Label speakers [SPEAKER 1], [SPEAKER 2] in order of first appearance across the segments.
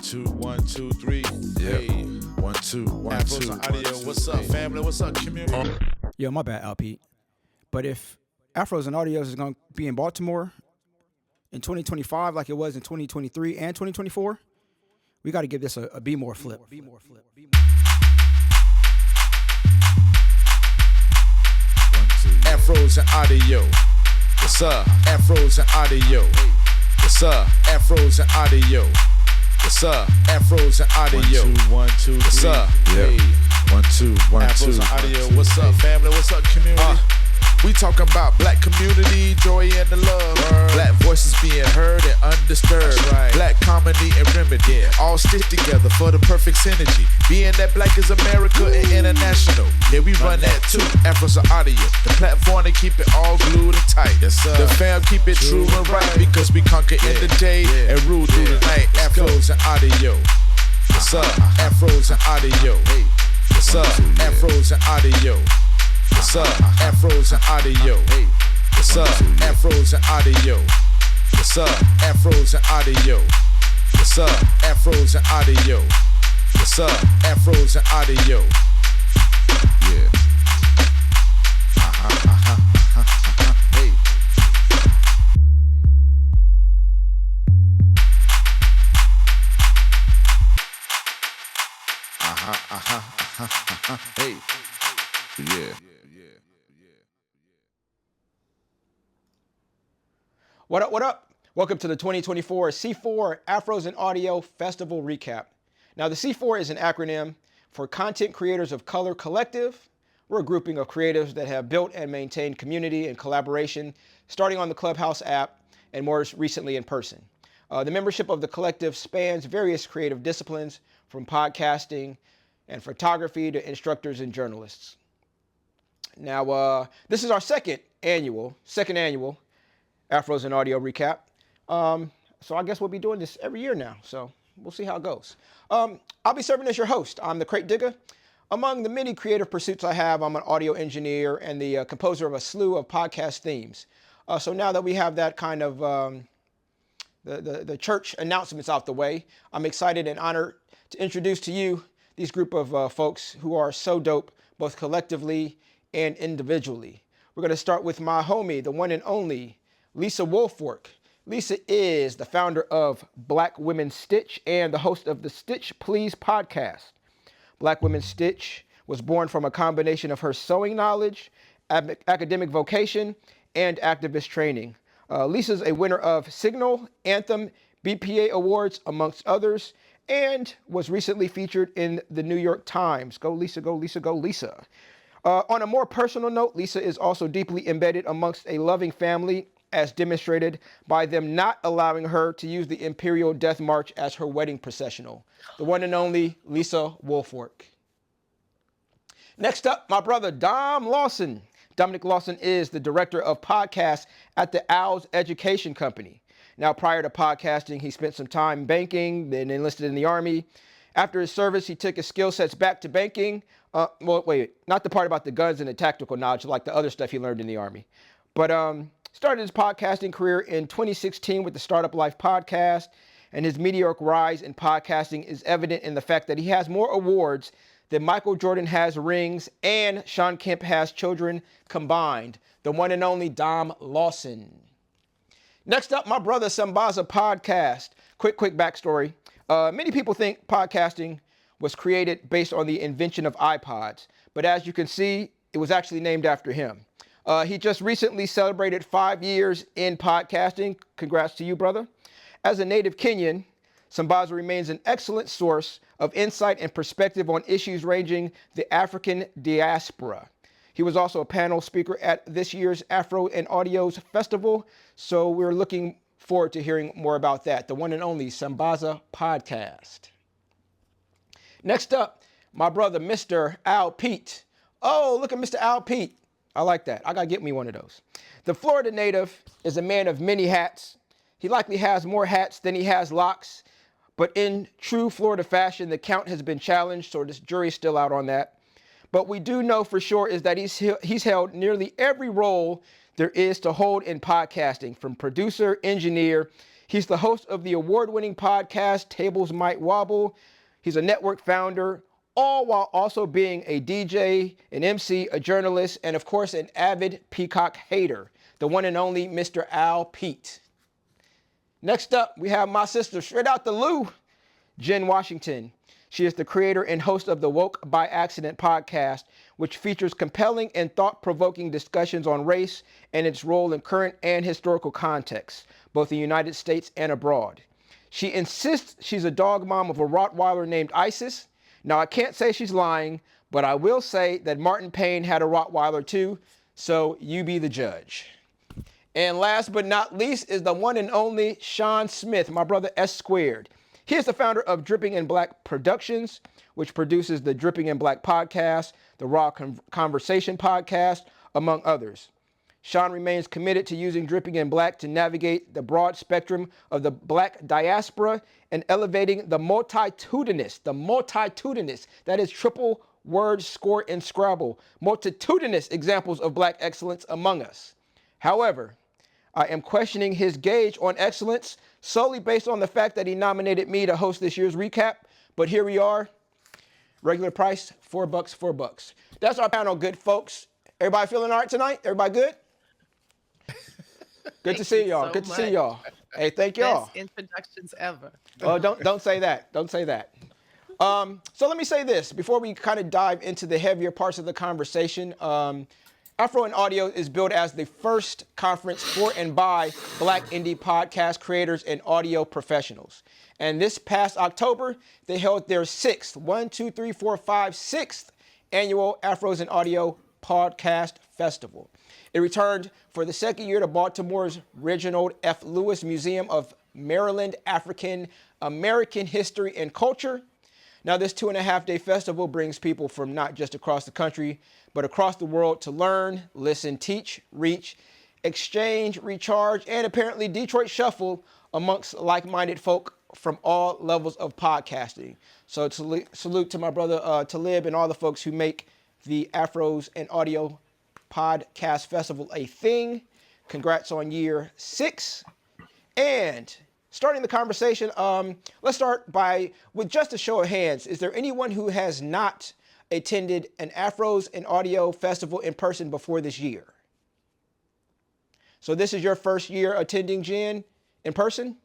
[SPEAKER 1] two, 1, 2, 3.
[SPEAKER 2] Yeah.
[SPEAKER 1] Hey.
[SPEAKER 2] 1, 2, 1,
[SPEAKER 1] Afros
[SPEAKER 2] 2.
[SPEAKER 1] Audio.
[SPEAKER 2] 1, 2,
[SPEAKER 1] What's up,
[SPEAKER 2] 3.
[SPEAKER 1] family? What's up, community?
[SPEAKER 3] Yo, my bad, Pete. But if Afros and Audios is going to be in Baltimore in 2025 like it was in 2023 and 2024, we got to give this a Be More flip.
[SPEAKER 1] Afros and Audio. What's up? Afros and Audio. What's up? Afros and Audio. What's up? Afros and Audio.
[SPEAKER 2] 1, 2, 1, 2, 3.
[SPEAKER 1] What's up?
[SPEAKER 2] Yeah.
[SPEAKER 1] Hey.
[SPEAKER 2] 1, 2, 1, 2.
[SPEAKER 1] Afros and Audio. What's up, family? What's up, community? We talking about black community, joy and the love. Black voices being heard and undisturbed.
[SPEAKER 2] Right.
[SPEAKER 1] Black comedy and remedy, all stitched together for the perfect synergy. Being that black is America and international. Yeah, we run that too. Afros Audio, the platform to keep it all glued and tight.
[SPEAKER 2] Yes, sir.
[SPEAKER 1] The fam keep it true and right because we conquer in the day and rule through the night. Afros and Audio. What's up? Afros and Audio. What's up? Afros and Audio. What's up? Afros and Audio. What's up? Afros and Audio. What's up? Afros and Audio. What's up? Afros and Audio. What's up? Afros and Audio. Yeah. Hey. Hey. Yeah.
[SPEAKER 3] What up, what up? Welcome to the 2024 C4 Afros and Audio Festival Recap. Now, the C4 is an acronym for Content Creators of Color Collective. We're a grouping of creatives that have built and maintained community and collaboration, starting on the Clubhouse app and more recently in person. The membership of the collective spans various creative disciplines, from podcasting and photography to instructors and journalists. Now, this is our second annual Afros and Audio Recap. So I guess we'll be doing this every year now. So we'll see how it goes. I'll be serving as your host. I'm the Crate Digger. Among the many creative pursuits I have, I'm an audio engineer and the composer of a slew of podcast themes. So now that we have that kind of the church announcements out the way, I'm excited and honored to introduce to you these group of folks who are so dope, both collectively and individually. We're going to start with my homie, the one and only Lisa Woolfork. Lisa is the founder of Black Women Stitch and the host of the Stitch Please podcast. Black Women Stitch was born from a combination of her sewing knowledge, academic vocation, and activist training. Lisa's a winner of Signal, Anthem, BPA awards, amongst others, and was recently featured in the New York Times. Go Lisa, go Lisa, go Lisa. On a more personal note, Lisa is also deeply embedded amongst a loving family, as demonstrated by them not allowing her to use the Imperial Death March as her wedding processional. The one and only Lisa Woolfork. Next up, my brother Dom Lawson. Dominic Lawson is the director of podcasts at the Owls Education Company. Now, prior to podcasting, he spent some time banking, then enlisted in the Army. After his service, he took his skill sets back to banking. Not the part about the guns and the tactical knowledge, like the other stuff he learned in the Army. But started his podcasting career in 2016 with the Startup Life podcast, and his meteoric rise in podcasting is evident in the fact that he has more awards than Michael Jordan has rings and Sean Kemp has children combined. The one and only Dom Lawson. Next up, my brother Sambaza Podcast. Quick backstory. Many people think podcasting was created based on the invention of iPods, but as you can see, it was actually named after him. He just recently celebrated 5 years in podcasting. Congrats to you, brother. As a native Kenyan, Sambaza remains an excellent source of insight and perspective on issues ranging the African diaspora. He was also a panel speaker at this year's Afro and Audios Festival, so we're looking forward to hearing more about that. The one and only Sambaza Podcast. Next up, my brother, Mr. Al Pete. Oh, look at Mr. Al Pete. I like that. I got to get me one of those. The Florida native is a man of many hats. He likely has more hats than he has locks, but in true Florida fashion, the count has been challenged, so this jury's still out on that. But we do know for sure is that he's held nearly every role there is to hold in podcasting, from producer, engineer, He's the host of the award-winning podcast Tables Might Wobble. He's a network founder, all while also being a DJ, an MC, a journalist, and of course an avid Peacock hater, the one and only Mr. Al Pete. Next up, we have my sister, straight out the Lou, Jen Washington. She is the creator and host of the Woke by Accident podcast, which features compelling and thought-provoking discussions on race and its role in current and historical contexts, both in the United States and abroad. She insists she's a dog mom of a Rottweiler named Isis. Now, I can't say she's lying, but I will say that Martin Payne had a Rottweiler too, so you be the judge. And last but not least is the one and only Shawn Smith, my brother S Squared. He is the founder of Dripping in Black Productions, which produces the Dripping in Black podcast, the Raw Conversation podcast, among others. Shawn remains committed to using Dripping in Black to navigate the broad spectrum of the Black diaspora and elevating the multitudinous, that is triple word score in Scrabble, multitudinous examples of Black excellence among us. However, I am questioning his gauge on excellence solely based on the fact that he nominated me to host this year's recap. But here we are. Regular price, $4, $4. That's our panel, good folks. Everybody feeling all right tonight? Everybody good? Good to see y'all. Good to see y'all. Hey, thank y'all.
[SPEAKER 4] Best introductions ever.
[SPEAKER 3] Oh, don't say that. Don't say that. So let me say this before we kind of dive into the heavier parts of the conversation. Afro and Audio is billed as the first conference for and by Black indie podcast creators and audio professionals. And this past October, they held their sixth annual Afros and Audio Podcast Festival. It returned for the second year to Baltimore's Reginald F. Lewis Museum of Maryland African American History and Culture. Now, this 2.5-day festival brings people from not just across the country, but across the world to learn, listen, teach, reach, exchange, recharge, and apparently Detroit Shuffle amongst like-minded folk from all levels of podcasting. So salute to my brother Talib and all the folks who make the Afros and Audio Podcast Festival a thing. Congrats on year 6. And starting the conversation, let's start with just a show of hands. Is there anyone who has not attended an Afros and Audio Festival in person before this year? So this is your first year attending, Jen, in person?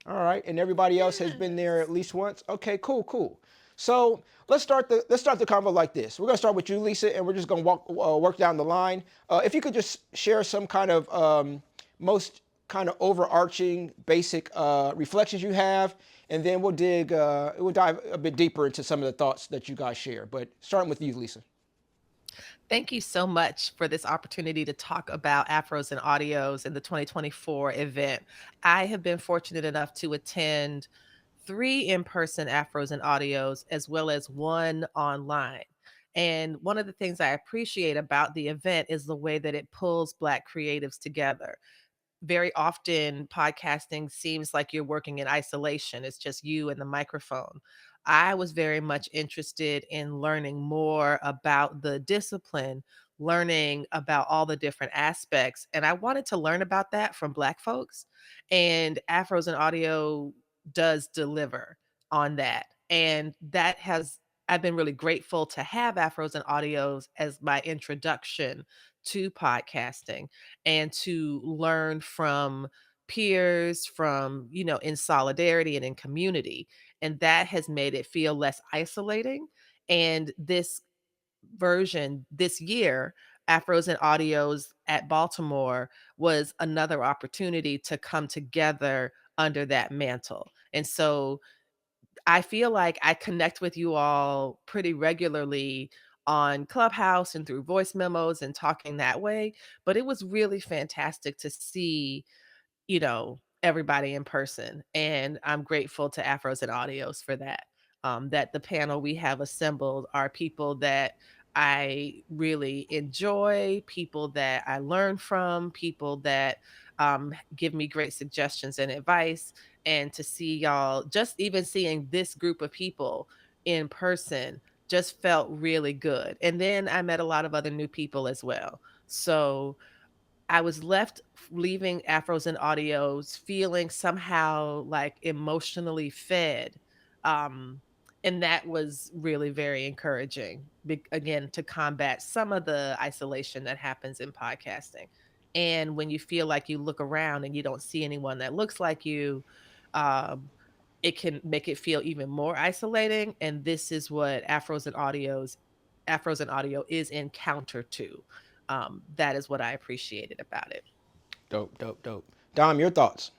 [SPEAKER 3] All right, and everybody else has been there at least once? Okay, cool. So let's start the convo like this. We're gonna start with you, Lisa, and we're just gonna work down the line. If you could just share some kind of most kind of overarching basic reflections you have, and then we'll dive a bit deeper into some of the thoughts that you guys share. But starting with you, Lisa.
[SPEAKER 4] Thank you so much for this opportunity to talk about Afros and Audios in the 2024 event. I have been fortunate enough to attend 3 in-person Afros and Audios as well as 1 online. And one of the things I appreciate about the event is the way that it pulls Black creatives together. Very often podcasting seems like you're working in isolation. It's just you and the microphone. I was very much interested in learning more about the discipline, learning about all the different aspects. And I wanted to learn about that from Black folks. And Afros and Audio does deliver on that. And I've been really grateful to have Afros and Audios as my introduction to podcasting and to learn from peers in solidarity and in community. And that has made it feel less isolating. And this version this year, Afros and Audios at Baltimore, was another opportunity to come together under that mantle. And so I feel like I connect with you all pretty regularly on Clubhouse and through voice memos and talking that way. But it was really fantastic to see, everybody in person. And I'm grateful to Afros and Audios for that. That the panel we have assembled are people that I really enjoy, people that I learn from, people that give me great suggestions and advice. And to see y'all, just even seeing this group of people in person just felt really good. And then I met a lot of other new people as well. So I was left leaving Afros and Audios feeling somehow like emotionally fed. Um, and that was really very encouraging, again, to combat some of the isolation that happens in podcasting. And when you feel like you look around and you don't see anyone that looks like you, um, it can make it feel even more isolating. And this is what Afros and Audio is in counter to. That is what I appreciated about it.
[SPEAKER 3] Dope, dope, dope. Dom, your thoughts?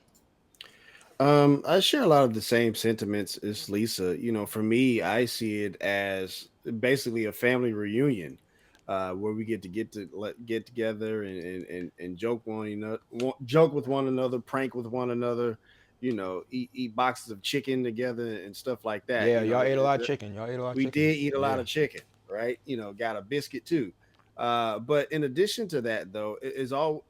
[SPEAKER 5] I share a lot of the same sentiments as Lisa. For me, I see it as basically a family reunion, where we get together and joke joke with one another, prank with one another. Eat boxes of chicken together and stuff like that.
[SPEAKER 3] Yeah, y'all ate a lot of chicken. Y'all ate a lot of
[SPEAKER 5] We
[SPEAKER 3] chicken.
[SPEAKER 5] did eat a lot
[SPEAKER 3] Yeah.
[SPEAKER 5] of chicken, right? Got a biscuit too. But in addition to that, though,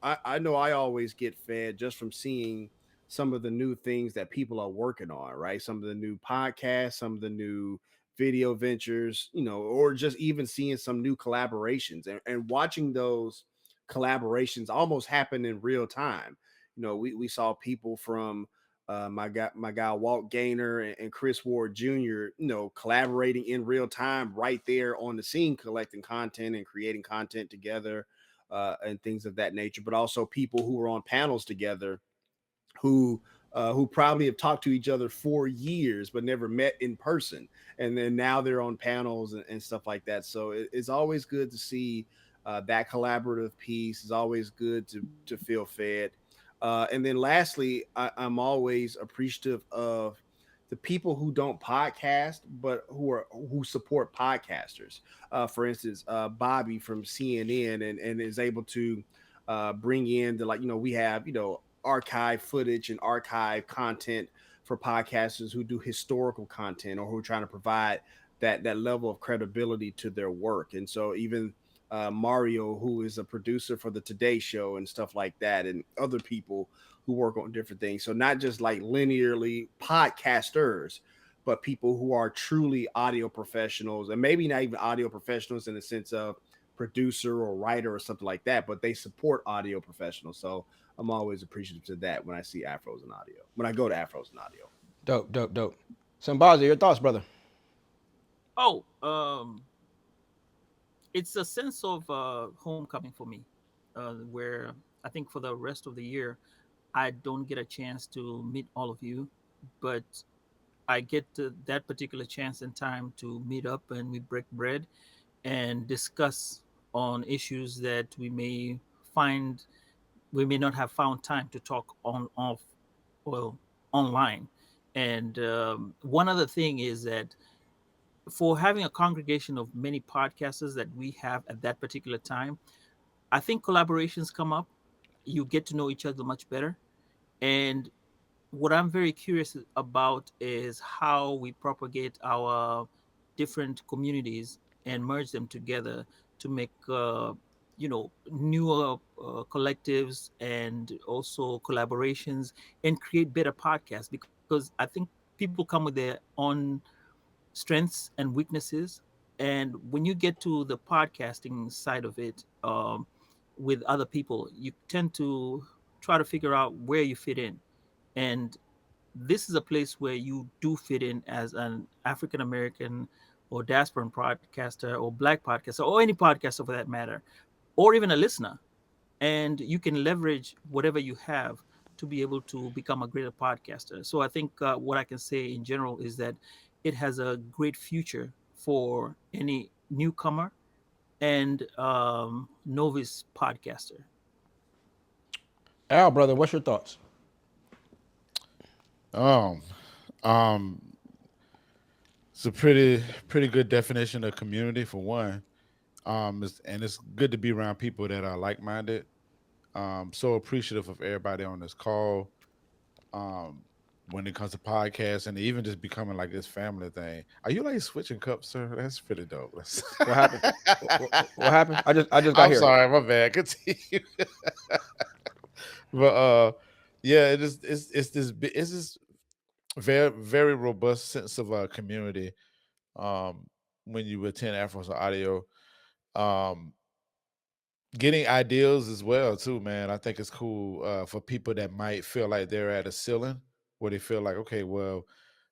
[SPEAKER 5] I know I always get fed just from seeing some of the new things that people are working on, right? Some of the new podcasts, some of the new video ventures, or just even seeing some new collaborations and watching those collaborations almost happen in real time. We saw people from my guy Walt Gaynor and Chris Ward Jr. Collaborating in real time right there on the scene, collecting content and creating content together, and things of that nature. But also people who were on panels together who probably have talked to each other for years but never met in person, and then now they're on panels and stuff like that. So it's always good to see that collaborative piece. Is always good to feel fed. And then lastly, I'm always appreciative of the people who don't podcast but who support podcasters. For instance, Bobby from CNN and is able to bring in the, like, we have archive footage and archive content for podcasters who do historical content or who are trying to provide that level of credibility to their work. And so even Mario, who is a producer for the Today Show and stuff like that, and other people who work on different things. So not just like linearly podcasters, but people who are truly audio professionals, and maybe not even audio professionals in the sense of producer or writer or something like that, but they support audio professionals. So I'm always appreciative to that when I see Afros and Audio, when I go to Afros and Audio.
[SPEAKER 3] Dope, dope, dope. Sambaza, your thoughts, brother?
[SPEAKER 6] Oh, it's a sense of homecoming for me, where I think for the rest of the year, I don't get a chance to meet all of you, but I get that particular chance and time to meet up and we break bread and discuss on issues that find we may not have found time to talk on off well online. And one other thing is that for having a congregation of many podcasters that we have at that particular time, I think collaborations come up. You get to know each other much better. And what I'm very curious about is how we propagate our different communities and merge them together to make newer collectives and also collaborations and create better podcasts, because I think people come with their own strengths and weaknesses. And when you get to the podcasting side of it, with other people, you tend to try to figure out where you fit in. And this is a place where you do fit in as an African American or diasporan podcaster or black podcaster or any podcaster for that matter, or even a listener. And you can leverage whatever you have to be able to become a greater podcaster. So I think what I can say in general is that it has a great future for any newcomer and novice podcaster.
[SPEAKER 3] Al, brother, what's your thoughts?
[SPEAKER 2] Um, um, it's a pretty good definition of community for one. And it's good to be around people that are like minded. So appreciative of everybody on this call. Um, when it comes to podcasts and even just becoming like this family thing. Are you like switching cups, sir? That's pretty dope.
[SPEAKER 3] What happened? What happened? I just got
[SPEAKER 2] I'm
[SPEAKER 3] here.
[SPEAKER 2] sorry, my bad. Continue. But yeah, it's this very robust sense of community um when you attend Afros Audio. Um getting ideals as well too, man. I think it's cool for people that might feel like they're at a ceiling where they feel like, okay, well,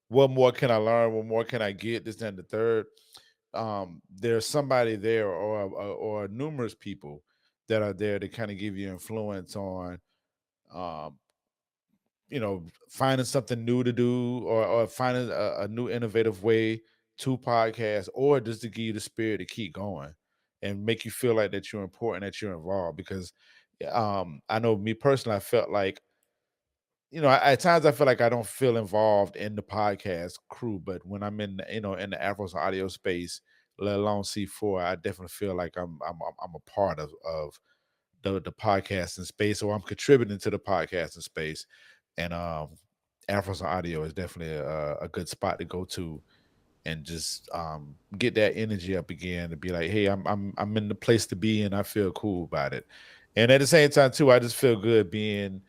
[SPEAKER 2] what more can I learn? What more can I get? This, that, and the third. There's somebody there, or numerous people that are there to kind of give you influence on, um, finding something new to do, or finding a new innovative way to podcast, or just to give you the spirit to keep going and make you feel like that you're important, that you're involved. Because I know me personally, I felt like, at times I feel like I don't feel involved in the podcast crew, but when I'm in, in the Afros audio space, let alone C4, I definitely feel like I'm a part of the podcasting space, or I'm contributing to the podcasting space. And Afros Audio is definitely a good spot to go to, and just get that energy up again, to be like, hey, I'm in the place to be, and I feel cool about it. And at the same time too, I just feel good being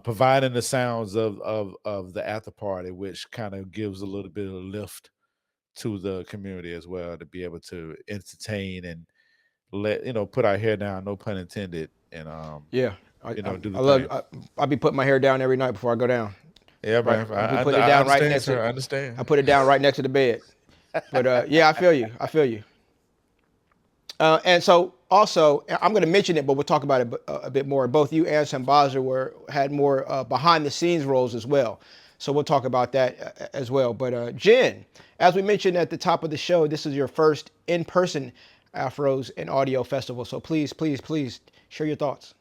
[SPEAKER 2] providing the sounds of the after party, which kind of gives a little bit of lift to the community as well, to be able to entertain and let put our hair down, no pun intended, and
[SPEAKER 3] Yeah, I, I,
[SPEAKER 2] do the
[SPEAKER 3] I love.
[SPEAKER 2] thing.
[SPEAKER 3] I be putting my hair down every night before I go down.
[SPEAKER 2] Yeah,
[SPEAKER 3] Right,
[SPEAKER 2] man.
[SPEAKER 3] I be
[SPEAKER 2] I,
[SPEAKER 3] putting it
[SPEAKER 2] I
[SPEAKER 3] down right
[SPEAKER 2] understand,
[SPEAKER 3] next to.
[SPEAKER 2] sir. I
[SPEAKER 3] I
[SPEAKER 2] understand.
[SPEAKER 3] put it down right next to the bed. But yeah, I feel you. I feel you. And so also, I'm going to mention it, but we'll talk about it a bit more. Both you and Sambaza had more behind the scenes roles as well. So we'll talk about that as well. But Jen, as we mentioned at the top of the show, this is your first in-person Afros and Audio Festival. So please, please, please share your thoughts.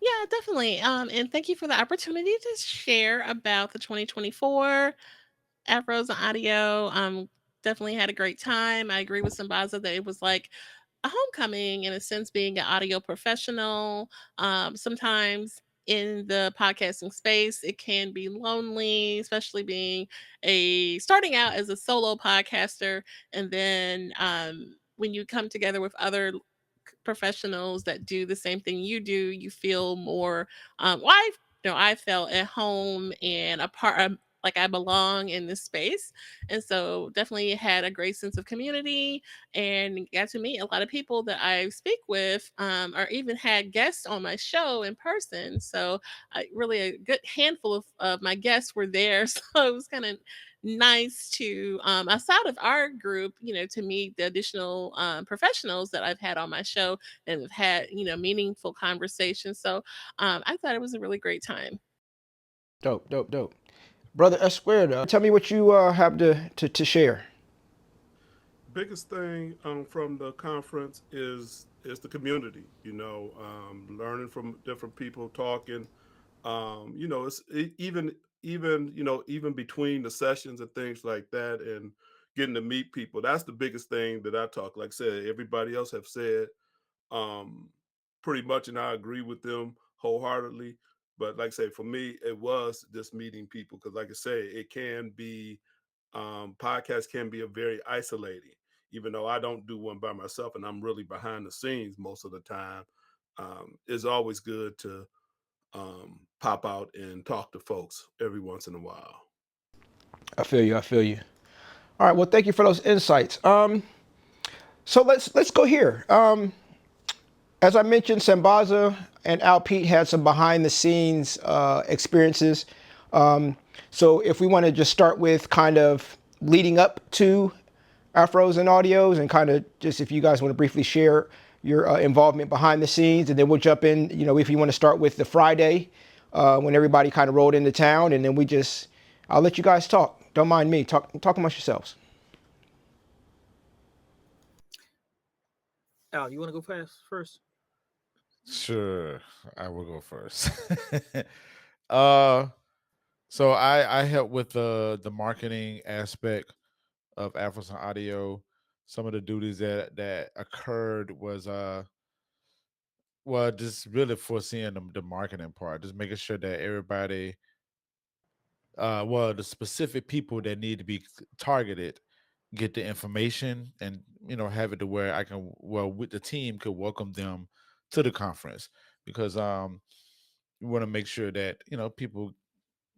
[SPEAKER 7] Yeah, definitely. And thank you for the opportunity to share about the 2024 Afros and Audio. Definitely had a great time. I agree with Sambaza that it was like a homecoming in a sense, being an audio professional. Sometimes in the podcasting space, it can be lonely, especially being starting out as a solo podcaster, and then when you come together with other professionals that do the same thing you do, you feel more. Well, I felt at home and a part of, like I belong in this space, and so definitely had a great sense of community and got to meet a lot of people that I speak with, or even had guests on my show in person. So really a good handful of my guests were there, so it was kind of nice to outside of our group, to meet the additional professionals that I've had on my show and have had, meaningful conversations. So I thought it was a really great time.
[SPEAKER 3] Dope, dope, dope. Brother S Squared, tell me what you have to share.
[SPEAKER 8] Biggest thing from the conference is the community. Learning from different people, talking. It's even even between the sessions and things like that, and getting to meet people. That's the biggest thing that I talk. Like I said, everybody else have said um, pretty much, and I agree with them wholeheartedly. But like I say, for me, it was just meeting people because, like I say, it can be podcasts can be a very isolating. Even though I don't do one by myself, and I'm really behind the scenes most of the time, it's always good to pop out and talk to folks every once in a while.
[SPEAKER 3] I feel you. I feel you. All right. Well, thank you for those insights. So let's go here. As I mentioned, Sambaza and Al Pete had some behind the scenes experiences. So if we want to just start with kind of leading up to Afros and Audios, and kind of just if you guys want to briefly share your involvement behind the scenes, and then we'll jump in. If you want to start with the Friday when everybody kind of rolled into town, and then I'll let you guys talk. Don't mind me. Talk amongst yourselves.
[SPEAKER 6] Al, you want to go first?
[SPEAKER 2] Sure, I will go first. uh, so I help with the marketing aspect of Afros and Audio. Some of the duties that occurred was well, just really foreseeing the marketing part, just making sure that everybody, well, the specific people that need to be targeted get the information, and have it to where I can, well, with the team, could welcome them to the conference, because we want to make sure that people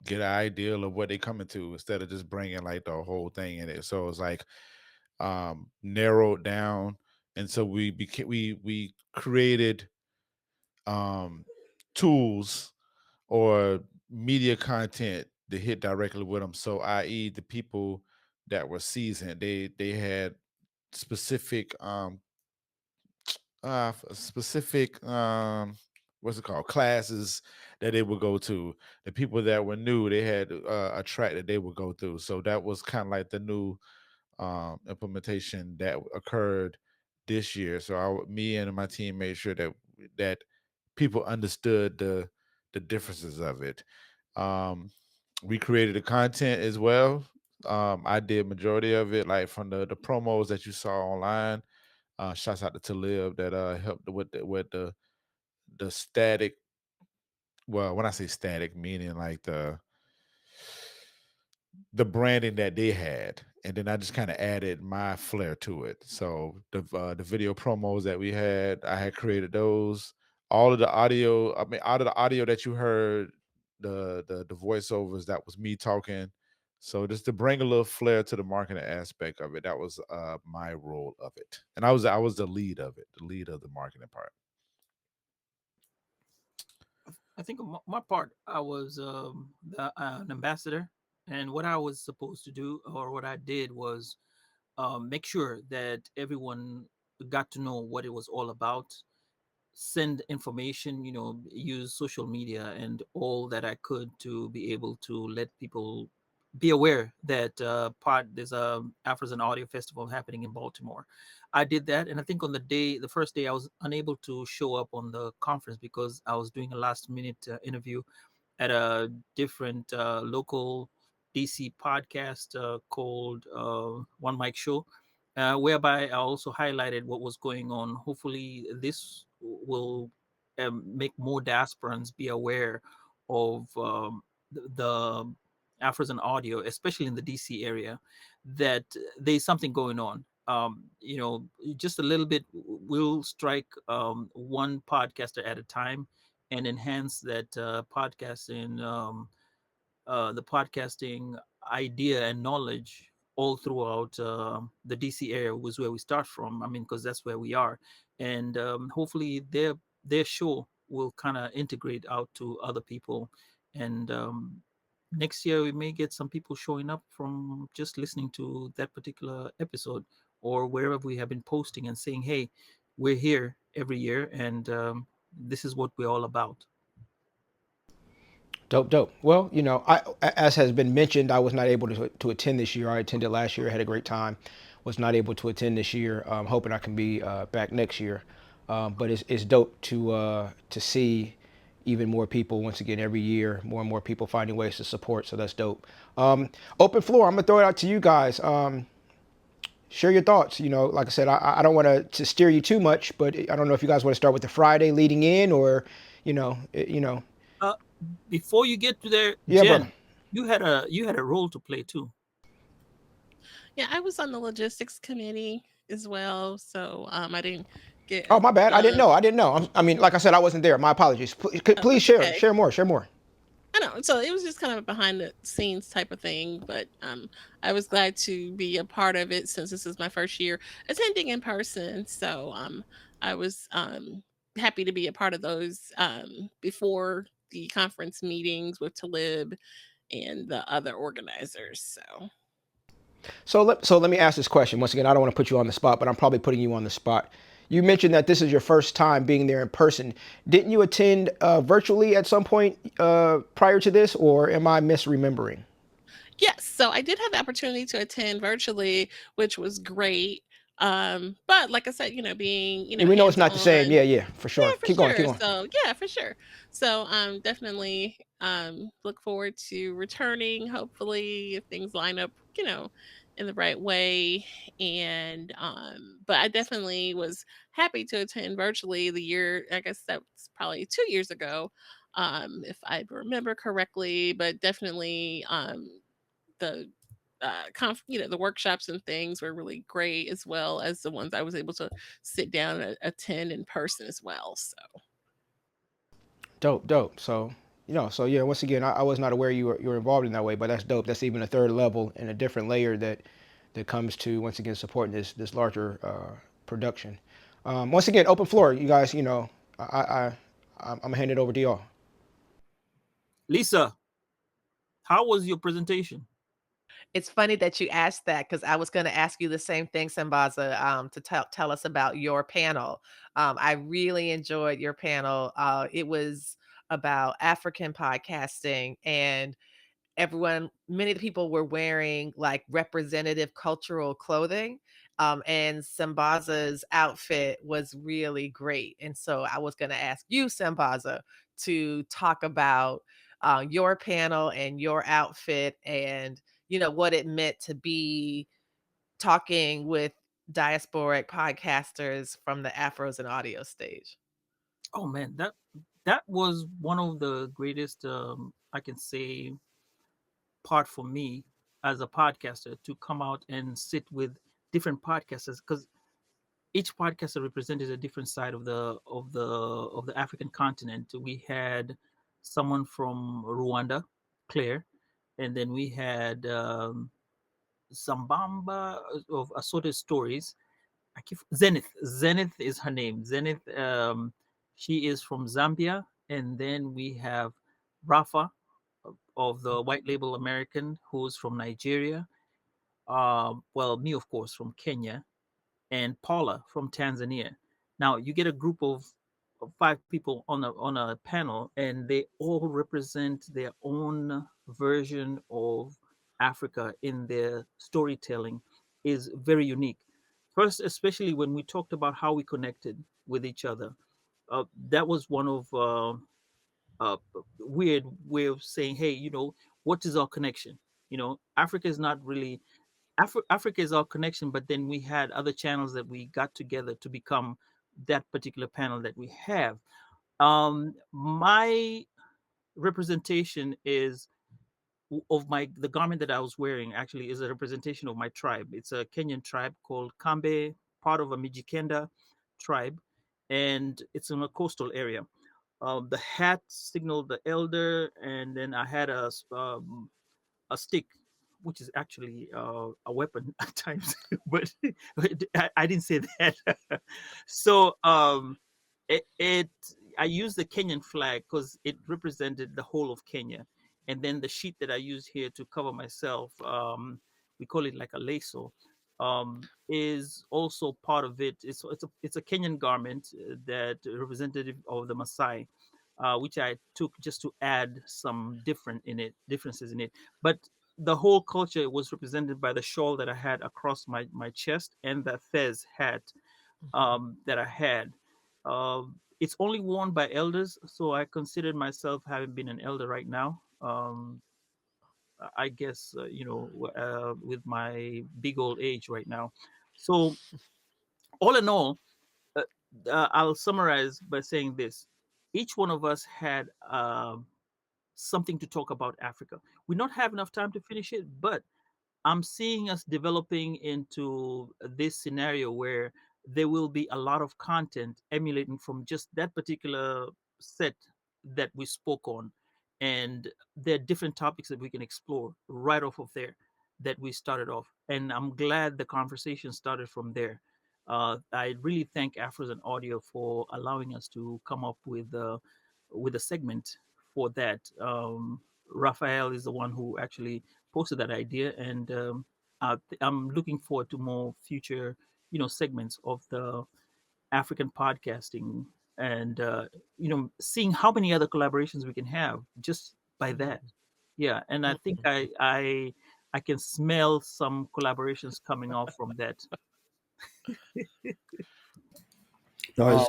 [SPEAKER 2] get an idea of what they coming to, instead of just bringing like the whole thing in it. So it's like narrowed down and so we created um, tools or media content to hit directly with them. So, i.e., the people that were seasoned, they had specific specific what's it called, classes that they would go to. The people that were new, they had a track that they would go through. So that was kind of like the new implementation that occurred this year. So me and my team made sure that people understood the differences of it. Um, we created the content as well. I did majority of it, like from the promos that you saw online. Shouts out to Talib that helped with the static. Well, when I say static, meaning like the branding that they had, and then I just kind of added my flair to it. So the video promos that we had, I had created those. All of the audio, I mean, out of the audio that you heard, the voiceovers, that was me talking. So just to bring a little flair to the marketing aspect of it, that was my role of it, and I was the lead of it, the lead of the marketing part.
[SPEAKER 6] I think on my part, I was an ambassador, and what I was supposed to do, or what I did, was make sure that everyone got to know what it was all about, send information, use social media and all that I could to be able to let people be aware that there's a Afros and Audio Festival happening in Baltimore. I did that, and I think on the first day, I was unable to show up on the conference because I was doing a last minute interview at a different local DC podcast called One Mic Show, whereby I also highlighted what was going on. Hopefully, this will make more diasporans be aware of the Afros and Audio, especially in the DC area, that there's something going on. Just a little bit, we'll strike one podcaster at a time and enhance that the podcasting idea and knowledge all throughout the DC area was where we start from. I mean, because that's where we are, and hopefully their show will kind of integrate out to other people, and next year we may get some people showing up from just listening to that particular episode or wherever we have been posting and saying, "Hey, we're here every year, and this is what we're all about."
[SPEAKER 3] Dope, dope. Well, as has been mentioned, I was not able to attend this year. I attended last year, had a great time. Was not able to attend this year. Hoping I can be back next year. But it's dope to see even more people once again every year. More and more people finding ways to support. So that's dope. Open floor. I'm gonna throw it out to you guys. Share your thoughts. Like I said, I don't want to steer you too much, but I don't know if you guys want to start with the Friday leading in, or you know.
[SPEAKER 6] Uh, Before you get to there,
[SPEAKER 3] Yeah,
[SPEAKER 6] Jen,
[SPEAKER 3] brother.
[SPEAKER 6] you had a role to play too.
[SPEAKER 7] Yeah, I was on the logistics committee as well, so I didn't get.
[SPEAKER 3] Oh, my bad. I didn't know. I didn't know. I mean, like I said, I wasn't there. My apologies. Please share.
[SPEAKER 7] Okay.
[SPEAKER 3] Share more. Share more.
[SPEAKER 7] I know. So it was just kind of a behind the scenes type of thing, but I was glad to be a part of it since this is my first year attending in person. So I was happy to be a part of those before the conference meetings with Talib and the other organizers. So
[SPEAKER 3] So let me ask this question once again. I don't want to put you on the spot, but I'm probably putting you on the spot. You mentioned that this is your first time being there in person. Didn't you attend virtually at some point prior to this, or am I misremembering?
[SPEAKER 7] yes, so I did have the opportunity to attend virtually, which was great. But like I said, being
[SPEAKER 3] And we know it's
[SPEAKER 7] hands
[SPEAKER 3] not the same.
[SPEAKER 7] on.
[SPEAKER 3] Yeah, yeah, for sure.
[SPEAKER 7] Yeah, for
[SPEAKER 3] Keep going. Keep
[SPEAKER 7] sure.
[SPEAKER 3] going.
[SPEAKER 7] So yeah, for sure. So definitely look forward to returning, hopefully, if things line up, in the right way. And but I definitely was happy to attend virtually the year, I guess that's probably 2 years ago, if I remember correctly, but definitely the the workshops and things were really great, as well as the ones I was able to sit down and attend in person as well. So
[SPEAKER 3] Dope, dope. So yeah, once again, I was not aware you were involved in that way, but that's dope. That's even a third level and a different layer that comes to once again supporting this larger production. Once again, open floor. You guys, you know, I'm gonna hand it over to y'all.
[SPEAKER 6] Lisa, how was your presentation?
[SPEAKER 4] It's funny that you asked that because I was going to ask you the same thing, Sambaza, to tell us about your panel. I really enjoyed your panel. It was about African podcasting, and many of the people were wearing like representative cultural clothing. And Sambaza's outfit was really great. And so I was going to ask you, Sambaza, to talk about your panel and your outfit and, what it meant to be talking with diasporic podcasters from the Afros and audio stage.
[SPEAKER 6] Oh man, that was one of the greatest, I can say, part for me as a podcaster to come out and sit with different podcasters, because each podcaster represented a different side of the African continent. We had someone from Rwanda, Claire, and then we had Zambamba of assorted stories. I keep Zenith. Zenith is her name. Zenith. She is from Zambia, and then we have Rafa of the White Label American, who's from Nigeria. Well, me, of course, from Kenya, and Paula from Tanzania. Now you get a group of five people on a panel, and they all represent their own version of Africa in their storytelling is very unique. First, especially when we talked about how we connected with each other, that was one of weird way of saying, hey, what is our connection? Africa is not really Africa is our connection, but then we had other channels that we got together to become that particular panel that we have. My representation is of the garment that I was wearing actually is a representation of my tribe. It's a Kenyan tribe called Kambe, part of a Mijikenda tribe, and it's in a coastal area. The hat signaled the elder, and then I had a stick, which is actually a weapon at times, but I didn't say that. So it I used the Kenyan flag because it represented the whole of Kenya, and then the sheet that I used here to cover myself, we call it like a lasso, is also part of it. It's a Kenyan garment that representative of the Maasai. Which I took just to add some differences in it. But the whole culture was represented by the shawl that I had across my chest and the fez hat that I had. It's only worn by elders, so I considered myself having been an elder right now. I guess with my big old age right now. So all in all, uh, I'll summarize by saying this: each one of us had something to talk about Africa. We not have enough time to finish it, but I'm seeing us developing into this scenario where there will be a lot of content emulating from just that particular set that we spoke on. And there are different topics that we can explore right off of there that we started off. And I'm glad the conversation started from there. I really thank Afros and Audio for allowing us to come up with a segment for that. Raphael is the one who actually posted that idea, and I'm looking forward to more future, segments of the African podcasting, and seeing how many other collaborations we can have just by that. Yeah, and I think I can smell some collaborations coming off from that.
[SPEAKER 5] No,
[SPEAKER 2] Um,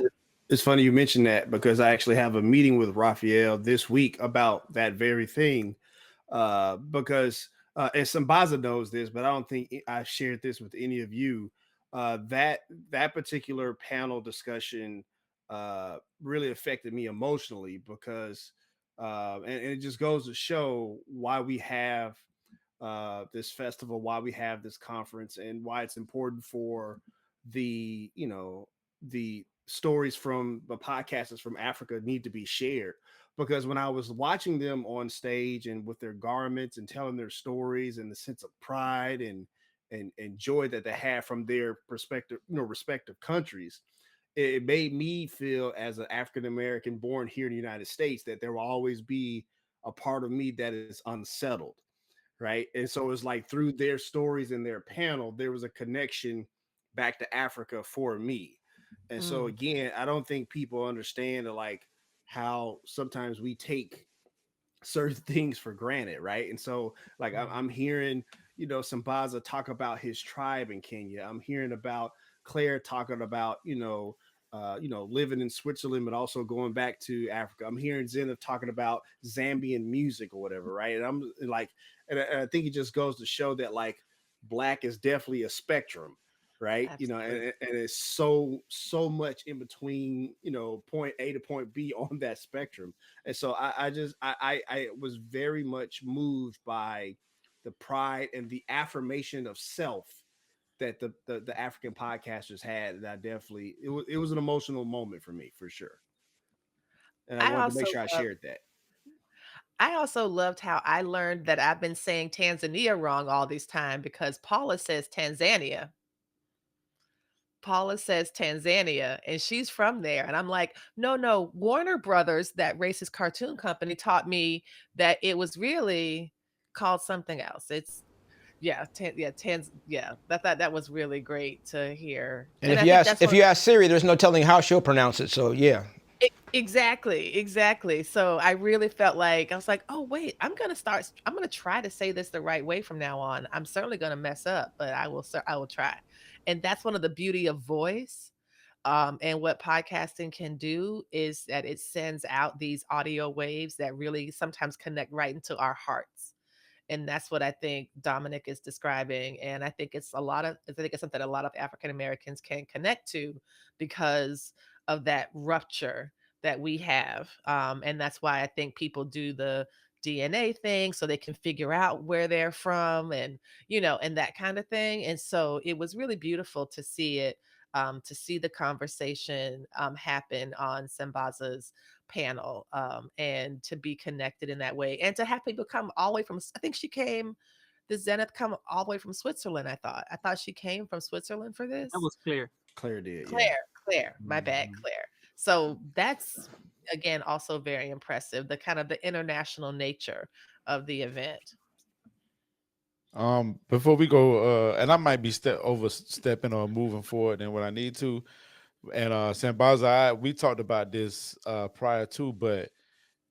[SPEAKER 5] it's funny you mentioned that because I actually have a meeting with Raphael this week about that very thing. Because and Sambaza knows this, but I don't think I've shared this with any of you. That particular panel discussion really affected me emotionally because and it just goes to show why we have this festival, why we have this conference, and why it's important for the stories from the podcasters from Africa need to be shared. Because when I was watching them on stage and with their garments and telling their stories and the sense of pride and joy that they have from their perspective, respective countries, it made me feel as an African American born here in the United States that there will always be a part of me that is unsettled, right? And so it's like through their stories and their panel, there was a connection back to Africa for me. And so
[SPEAKER 4] Mm.
[SPEAKER 5] again, I don't think people understand like how sometimes we take certain things for granted, right? And so like I'm hearing, Sambaza talk about his tribe in Kenya. I'm hearing about Claire talking about, living in Switzerland, but also going back to Africa. I'm hearing Zenith talking about Zambian music or whatever, right? And I'm like, and I think it just goes to show that like black is definitely a spectrum, right?
[SPEAKER 4] Absolutely.
[SPEAKER 5] And it's so much in between, point A to point B on that spectrum. And so I was very much moved by the pride and the affirmation of self that the African podcasters had. And I definitely it was an emotional moment for me for sure. And I
[SPEAKER 4] I
[SPEAKER 5] wanted to
[SPEAKER 4] also
[SPEAKER 5] make sure I
[SPEAKER 4] love
[SPEAKER 5] shared that.
[SPEAKER 4] I also loved how I learned that I've been saying Tanzania wrong all this time because Paula says Tanzania. Paula says Tanzania, and she's from there. And I'm like, no, no, Warner Brothers, that racist cartoon company, taught me that it was really called something else. It's yeah, yeah. That was really great to hear,
[SPEAKER 3] And
[SPEAKER 4] and
[SPEAKER 3] if
[SPEAKER 4] I
[SPEAKER 3] you
[SPEAKER 4] think
[SPEAKER 3] ask
[SPEAKER 4] that's
[SPEAKER 3] if
[SPEAKER 4] one of
[SPEAKER 3] you ask Siri, there's no telling how she'll pronounce it. So yeah.
[SPEAKER 4] exactly, exactly. So I really felt like I was like, oh wait, I'm gonna try to say this the right way from now on. I'm certainly gonna mess up, but I will try. And that's one of the beauty of voice. And what podcasting can do is that it sends out these audio waves that really sometimes connect right into our hearts. And that's what I think Dominic is describing. And I think it's something a lot of African Americans can connect to because of that rupture that we have. And that's why I think people do the DNA thing so they can figure out where they're from and that kind of thing. And so it was really beautiful to see it, to see the conversation happen on Sambaza's panel, and to be connected in that way and to have people come all the way from, I think she came, the Zenith come all the way from Switzerland. I thought she came from Switzerland for
[SPEAKER 6] That
[SPEAKER 4] this.
[SPEAKER 6] was clear.
[SPEAKER 5] Claire did, yeah.
[SPEAKER 4] Claire, my bad,
[SPEAKER 5] Mhm.
[SPEAKER 4] Claire. So that's again also very impressive, the kind of the international nature of the event.
[SPEAKER 2] Before we go, and I might be overstepping or moving forward than what I need to. And Sambaza, we talked about this prior to, but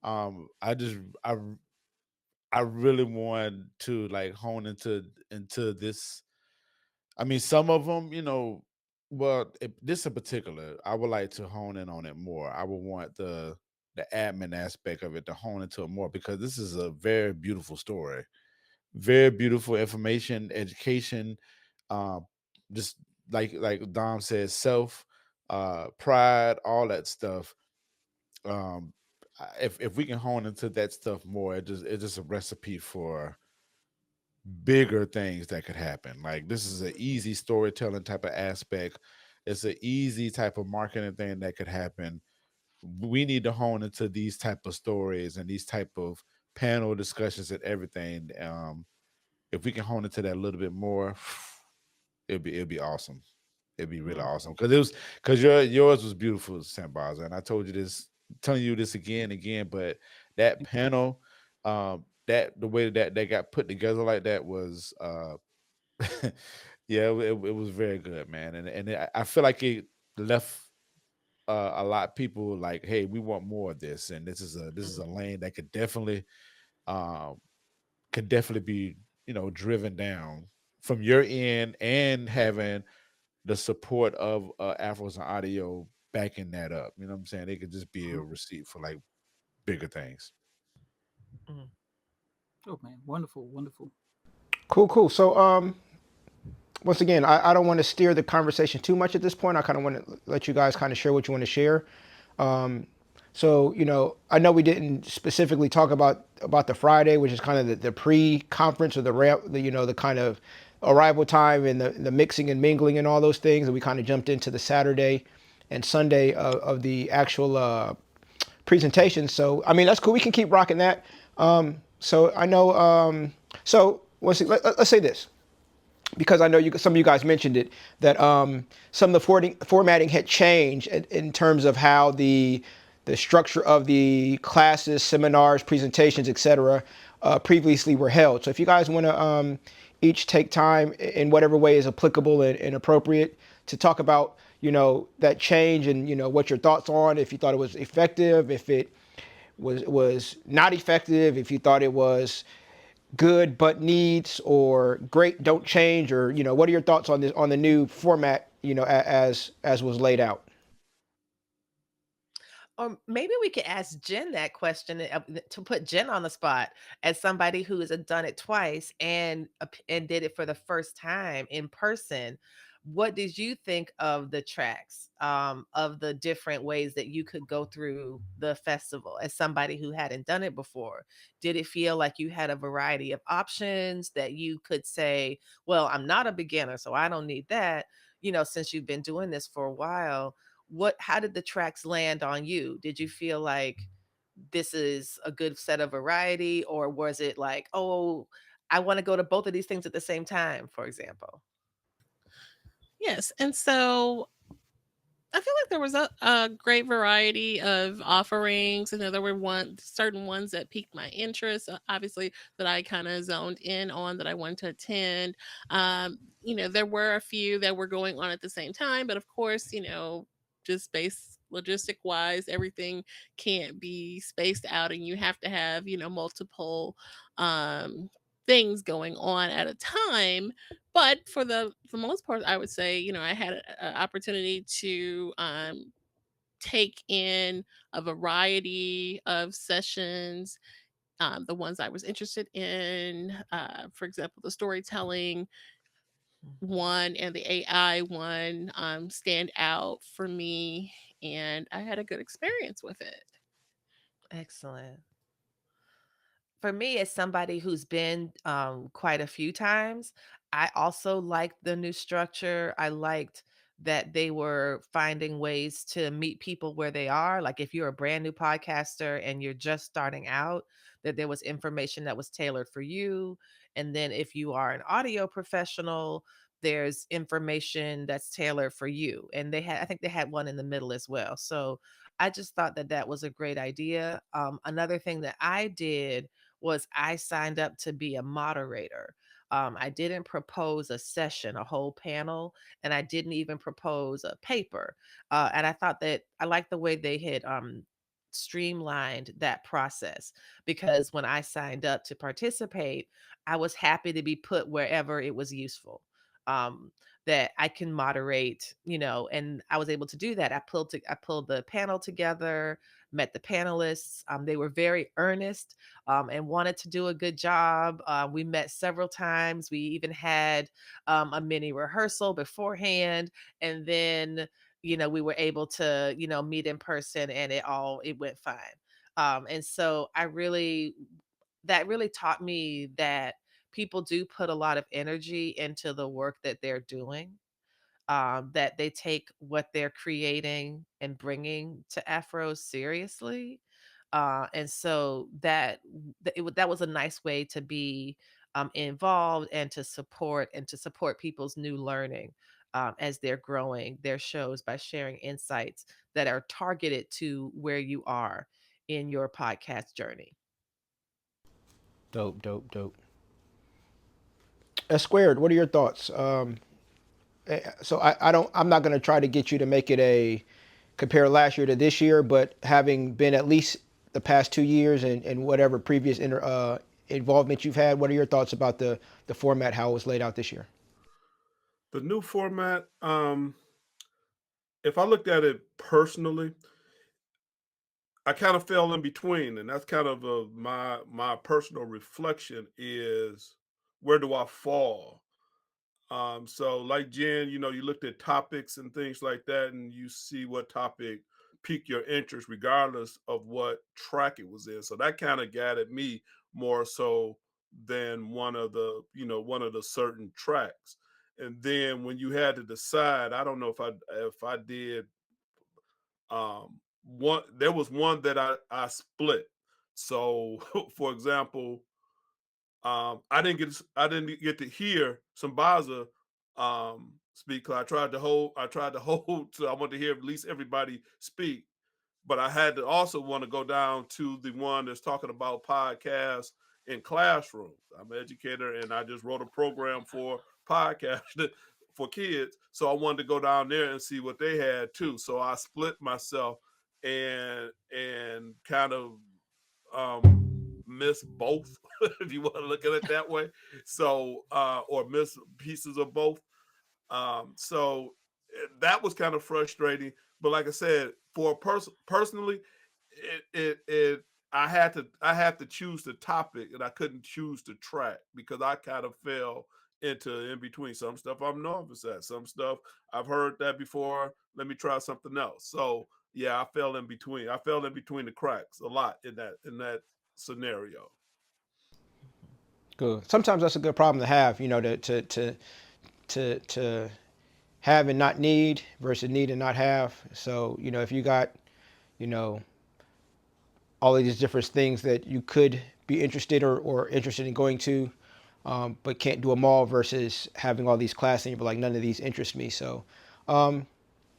[SPEAKER 2] I just I really want to like hone into this. I mean, some of them, well, this in particular, I would like to hone in on it more. I would want the admin aspect of it to hone into it more because this is a very beautiful story, very beautiful information, education, uh, just like Dom says, self, pride, all that stuff. Um, if we can hone into that stuff more, it's just a recipe for bigger things that could happen. Like this is an easy storytelling type of aspect. It's an easy type of marketing thing that could happen. We need to hone into these type of stories and these type of panel discussions and everything. If we can hone into that a little bit more, it'd be awesome. It'd be really awesome because yours was beautiful, Sambaza, and I told you this, telling you this again and again. But that panel, that the way that they got put together like that was, yeah, it was very good, man. And I feel like it left a lot of people like, hey, we want more of this, and this is a lane that um could definitely be driven down from your end and having the support of Afros and Audio backing that up. You know what I'm saying? They could just be a receipt for like bigger things.
[SPEAKER 4] Mhm.
[SPEAKER 6] Oh man, wonderful, wonderful.
[SPEAKER 3] Cool. So once again, I don't want to steer the conversation too much at this point. I kind of want to let you guys kind of share what you want to share. So, I know we didn't specifically talk about the Friday, which is kind of the pre-conference or the kind of arrival time and the mixing and mingling and all those things. And we kind of jumped into the Saturday and Sunday of the actual presentation. So, I mean, that's cool. We can keep rocking that. So I know, let's say this. because I know some of you guys mentioned it, that some of the formatting had changed in terms of how the structure of the classes, seminars, presentations, etc. Previously were held. So if you guys want to each take time in whatever way is applicable and appropriate to talk about, that change and what your thoughts on, if you thought it was effective, if it was not effective, if you thought it was good but needs, or great don't change, or what are your thoughts on this, on the new format, as was laid out?
[SPEAKER 4] Or maybe we could ask Jen that question, to put Jen on the spot as somebody who has done it twice and did it for the first time in person. What did you think of the tracks, of the different ways that you could go through the festival as somebody who hadn't done it before? Did it feel like you had a variety of options that you could say, well, I'm not a beginner, so I don't need that, since you've been doing this for a while? How did the tracks land on you? Did you feel like this is a good set of variety, or was it like, oh, I want to go to both of these things at the same time, for example?
[SPEAKER 7] Yes. And so I feel like there was a great variety of offerings. And there were certain ones that piqued my interest, obviously, that I kind of zoned in on, that I wanted to attend. There were a few that were going on at the same time, but of course, just space logistic wise, everything can't be spaced out, and you have to have, multiple um, things going on at a time. But for the most part, I would say, I had an opportunity to take in a variety of sessions. The ones I was interested in, for example, the storytelling one and the AI one, stand out for me, and I had a good experience with it.
[SPEAKER 4] Excellent. For me, as somebody who's been quite a few times, I also liked the new structure. I liked that they were finding ways to meet people where they are. Like if you're a brand new podcaster and you're just starting out, that there was information that was tailored for you. And then if you are an audio professional, there's information that's tailored for you. And I think they had one in the middle as well. So I just thought that that was a great idea. Another thing that I did was I signed up to be a moderator. I didn't propose a session, a whole panel, and I didn't even propose a paper. And I thought that I liked the way they had streamlined that process, because when I signed up to participate, I was happy to be put wherever it was useful. Um, that I can moderate, and I was able to do that. I pulled the panel together, met the panelists. They were very earnest, and wanted to do a good job. We met several times. We even had a mini rehearsal beforehand, and then we were able to meet in person, and it went fine. And so that really taught me that people do put a lot of energy into the work that they're doing, that they take what they're creating and bringing to Afros seriously. And so that was a nice way to be involved, and to support people's new learning, as they're growing their shows by sharing insights that are targeted to where you are in your podcast journey.
[SPEAKER 3] Dope, dope, dope. S squared, what are your thoughts? So I'm not going to try to get you to make it a compare last year to this year, but having been at least the past 2 years, and whatever previous involvement you've had, what are your thoughts about the format, how it was laid out this year?
[SPEAKER 8] The new format, if I looked at it personally, I kind of fell in between, and that's kind of my personal reflection is, where do I fall? So like Jen, you looked at topics and things like that, and you see what topic piqued your interest, regardless of what track it was in. So that kind of guided me more so than one of the certain tracks. And then when you had to decide, I don't know if I did one. There was one that I split. So for example, I didn't get to hear Sambaza speak. 'Cause I tried to hold. So I wanted to hear at least everybody speak. But I had to also want to go down to the one that's talking about podcasts in classrooms. I'm an educator and I just wrote a program for podcast for kids. So I wanted to go down there and see what they had too. So I split myself and kind of miss both, if you want to look at it that way. So or miss pieces of both. So that was kind of frustrating. But like I said, for personally, it I had to choose the topic and I couldn't choose the track because I kind of fell into in between. Some stuff I'm novice at, some stuff I've heard that before. Let me try something else. So yeah, I fell in between. I fell in between the cracks a lot in that scenario.
[SPEAKER 3] Good. Sometimes that's a good problem to have, you know, to have and not need versus need and not have. So, you know, if you got, you know, all of these different things that you could be interested or interested in going to, but can't do them all versus having all these classes and you're like, none of these interest me. So,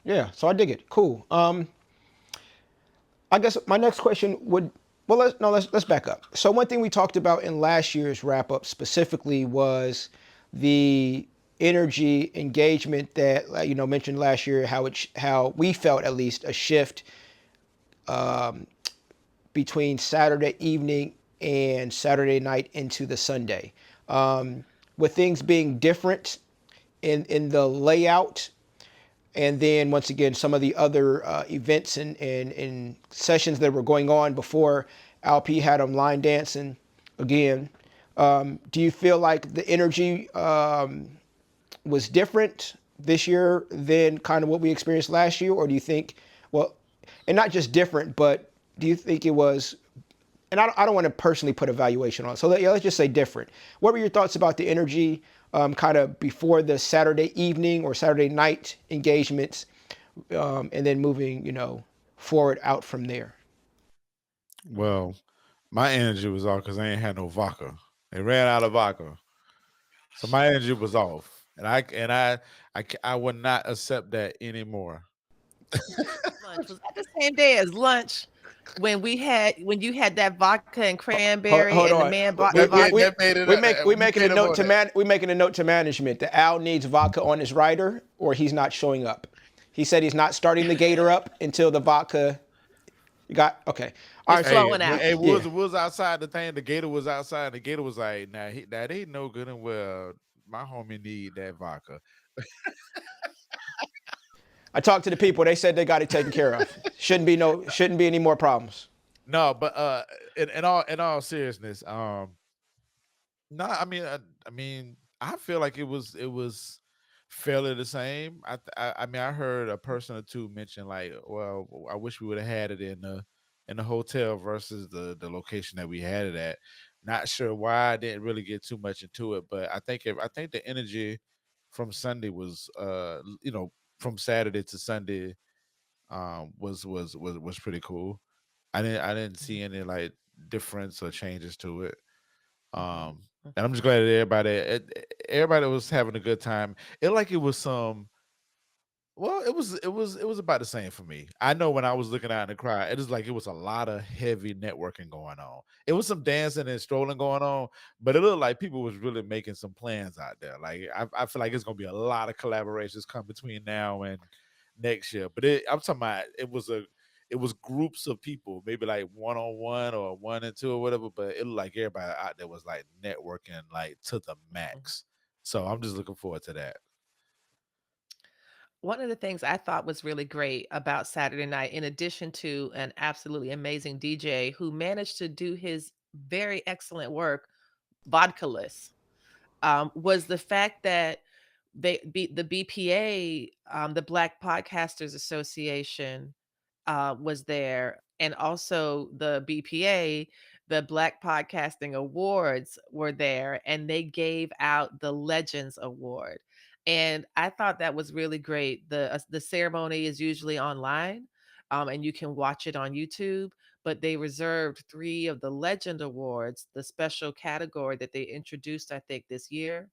[SPEAKER 3] yeah, so I dig it. Cool. I guess my next question would, well, let's back up. So one thing we talked about in last year's wrap up specifically was the energy engagement that, like, you know, mentioned last year, how we felt at least a shift between Saturday evening and Saturday night into the Sunday, with things being different in the layout. And then once again, some of the other events and sessions that were going on before LP had them line dancing again. Do you feel like the energy was different this year than kind of what we experienced last year? Or do you think, well, and not just different, but do you think it was, and I don't want to personally put a valuation on it, so let's just say different. What were your thoughts about the energy kind of before the Saturday evening or Saturday night engagements, and then moving, you know, forward out from there?
[SPEAKER 2] Well, my energy was off because I ain't had no vodka. They ran out of vodka, so my energy was off, and I would not accept that anymore.
[SPEAKER 4] Lunch was that the same day as lunch when you had that vodka and cranberry
[SPEAKER 3] Hold
[SPEAKER 4] and the
[SPEAKER 3] on.
[SPEAKER 4] man bought
[SPEAKER 3] We,
[SPEAKER 4] the
[SPEAKER 3] we,
[SPEAKER 4] vodka.
[SPEAKER 3] we,
[SPEAKER 2] That made it.
[SPEAKER 3] we make we
[SPEAKER 2] We
[SPEAKER 3] making a
[SPEAKER 2] made it
[SPEAKER 3] note
[SPEAKER 2] on
[SPEAKER 3] to
[SPEAKER 2] that.
[SPEAKER 3] we making a note to management that Al needs vodka on his rider or he's not showing up. He said he's not starting the gator up until the vodka. You got okay. All
[SPEAKER 4] It's
[SPEAKER 3] right. So
[SPEAKER 4] flowing out.
[SPEAKER 2] Hey,
[SPEAKER 3] yeah.
[SPEAKER 2] was outside the thing. The gator was outside. The gator was like, "Nah, that ain't no good and well. My homie need that vodka."
[SPEAKER 3] I talked to the people. They said they got it taken care of. Shouldn't be any more problems.
[SPEAKER 2] No, but in all seriousness, no, I mean, I feel like it was fairly the same. I mean, I heard a person or two mention like, well, I wish we would have had it in the hotel versus the location that we had it at. Not sure why I didn't really get too much into it, but I think the energy from Sunday was you know, from Saturday to Sunday was pretty cool. I didn't see any like difference or changes to it. And I'm just glad that everybody was having a good time. It was some, well, it was about the same for me. I know when I was looking out in the crowd, it was like it was a lot of heavy networking going on. It was some dancing and strolling going on, but it looked like people was really making some plans out there. Like I feel like it's gonna be a lot of collaborations come between now and next year. But I'm talking about it was groups of people, maybe like one on one or one and two or whatever. But it looked like everybody out there was like networking like to the max. So I'm just looking forward to that.
[SPEAKER 4] One of the things I thought was really great about Saturday night, in addition to an absolutely amazing DJ who managed to do his very excellent work vodkaless, was the fact that the BPA, the Black Podcasters Association, was there, and also the BPA, the Black Podcasting Awards, were there, and they gave out the Legends Award. And I thought that was really great. The ceremony is usually online, and you can watch it on YouTube. but they reserved 3 of the Legend Awards, the special category that they introduced, I think, this year,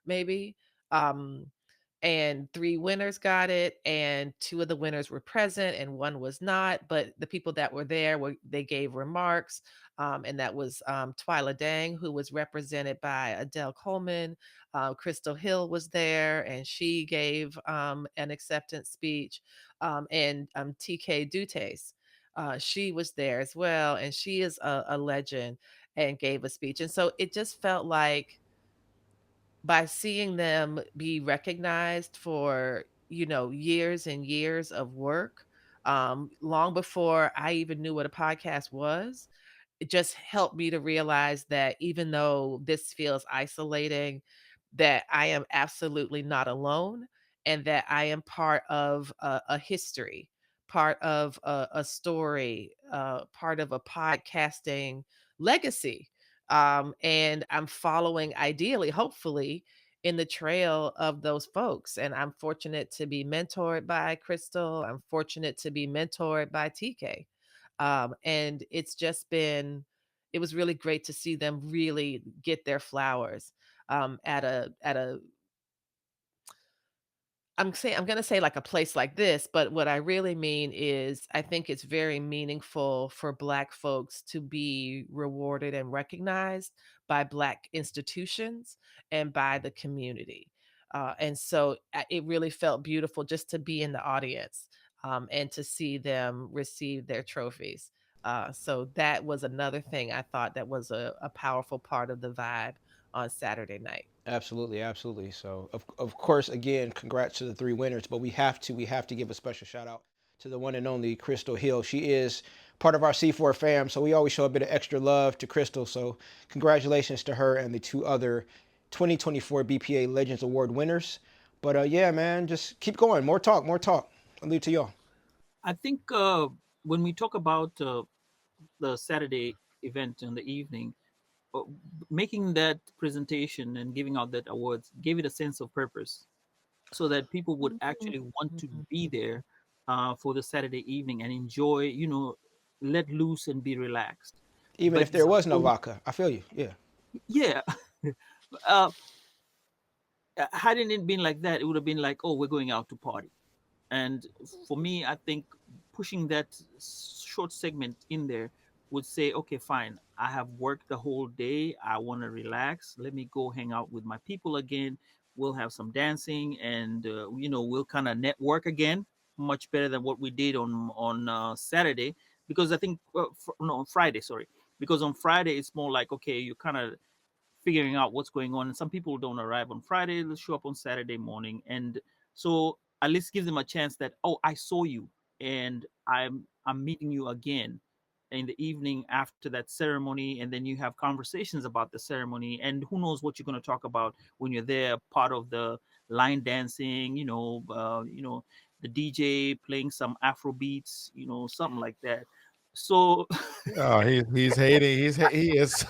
[SPEAKER 4] maybe. Um, and 3 winners got it, and 2 of the winners were present and 1 was not, but the people that were there were, they gave remarks. And that was Twyla Dang, who was represented by Adele Coleman. Crystal Hill was there, and she gave an acceptance speech. And TK Dutes, she was there as well, and she is a legend, and gave a speech. And so it just felt like, by seeing them be recognized for, years and years of work, long before I even knew what a podcast was, it just helped me to realize that even though this feels isolating, that I am absolutely not alone, and that I am part of a history, part of a story, part of a podcasting legacy. And I'm following, ideally, hopefully, in the trail of those folks. And I'm fortunate to be mentored by Crystal. I'm fortunate to be mentored by TK. And it's just been, it was really great to see them really get their flowers, at a I'm gonna say like a place like this, but what I really mean is I think it's very meaningful for Black folks to be rewarded and recognized by Black institutions and by the community. And so it really felt beautiful just to be in the audience, and to see them receive their trophies. So that was another thing I thought that was a powerful part of the vibe on Saturday night.
[SPEAKER 3] Absolutely, absolutely. So of course, again, congrats to the 3 winners, but we have to give a special shout out to the one and only Crystal Hill. She is part of our C4 fam, so we always show a bit of extra love to Crystal. So congratulations to her and the 2 other 2024 BPA Legends Award winners. But yeah, man, just keep going. More talk, more talk. I'll leave it to y'all.
[SPEAKER 6] I think when we talk about the Saturday event in the evening, uh, making that presentation and giving out that awards gave it a sense of purpose, so that people would actually want to be there for the Saturday evening and enjoy, let loose and be relaxed.
[SPEAKER 3] Even
[SPEAKER 6] But
[SPEAKER 3] if there was no
[SPEAKER 6] so,
[SPEAKER 3] vodka, I feel you. Yeah.
[SPEAKER 6] yeah, uh, hadn't it been like that, it would have been like, oh, we're going out to party. And for me, I think pushing that short segment in there would say, okay, fine, I have worked the whole day. I want to relax. Let me go hang out with my people again. We'll have some dancing, and we'll kind of network again, much better than what we did on Saturday. Because I think no, on Friday, sorry. Because on Friday it's more like, okay, you kind of figuring out what's going on. And some people don't arrive on Friday, let's show up on Saturday morning. And so at least give them a chance that, oh, I saw you, and I'm meeting you again in the evening after that ceremony. And then you have conversations about the ceremony, and who knows what you're going to talk about when you're there, part of the line dancing, the DJ playing some Afro beats, something like that. So
[SPEAKER 2] Oh, he's hating. He is.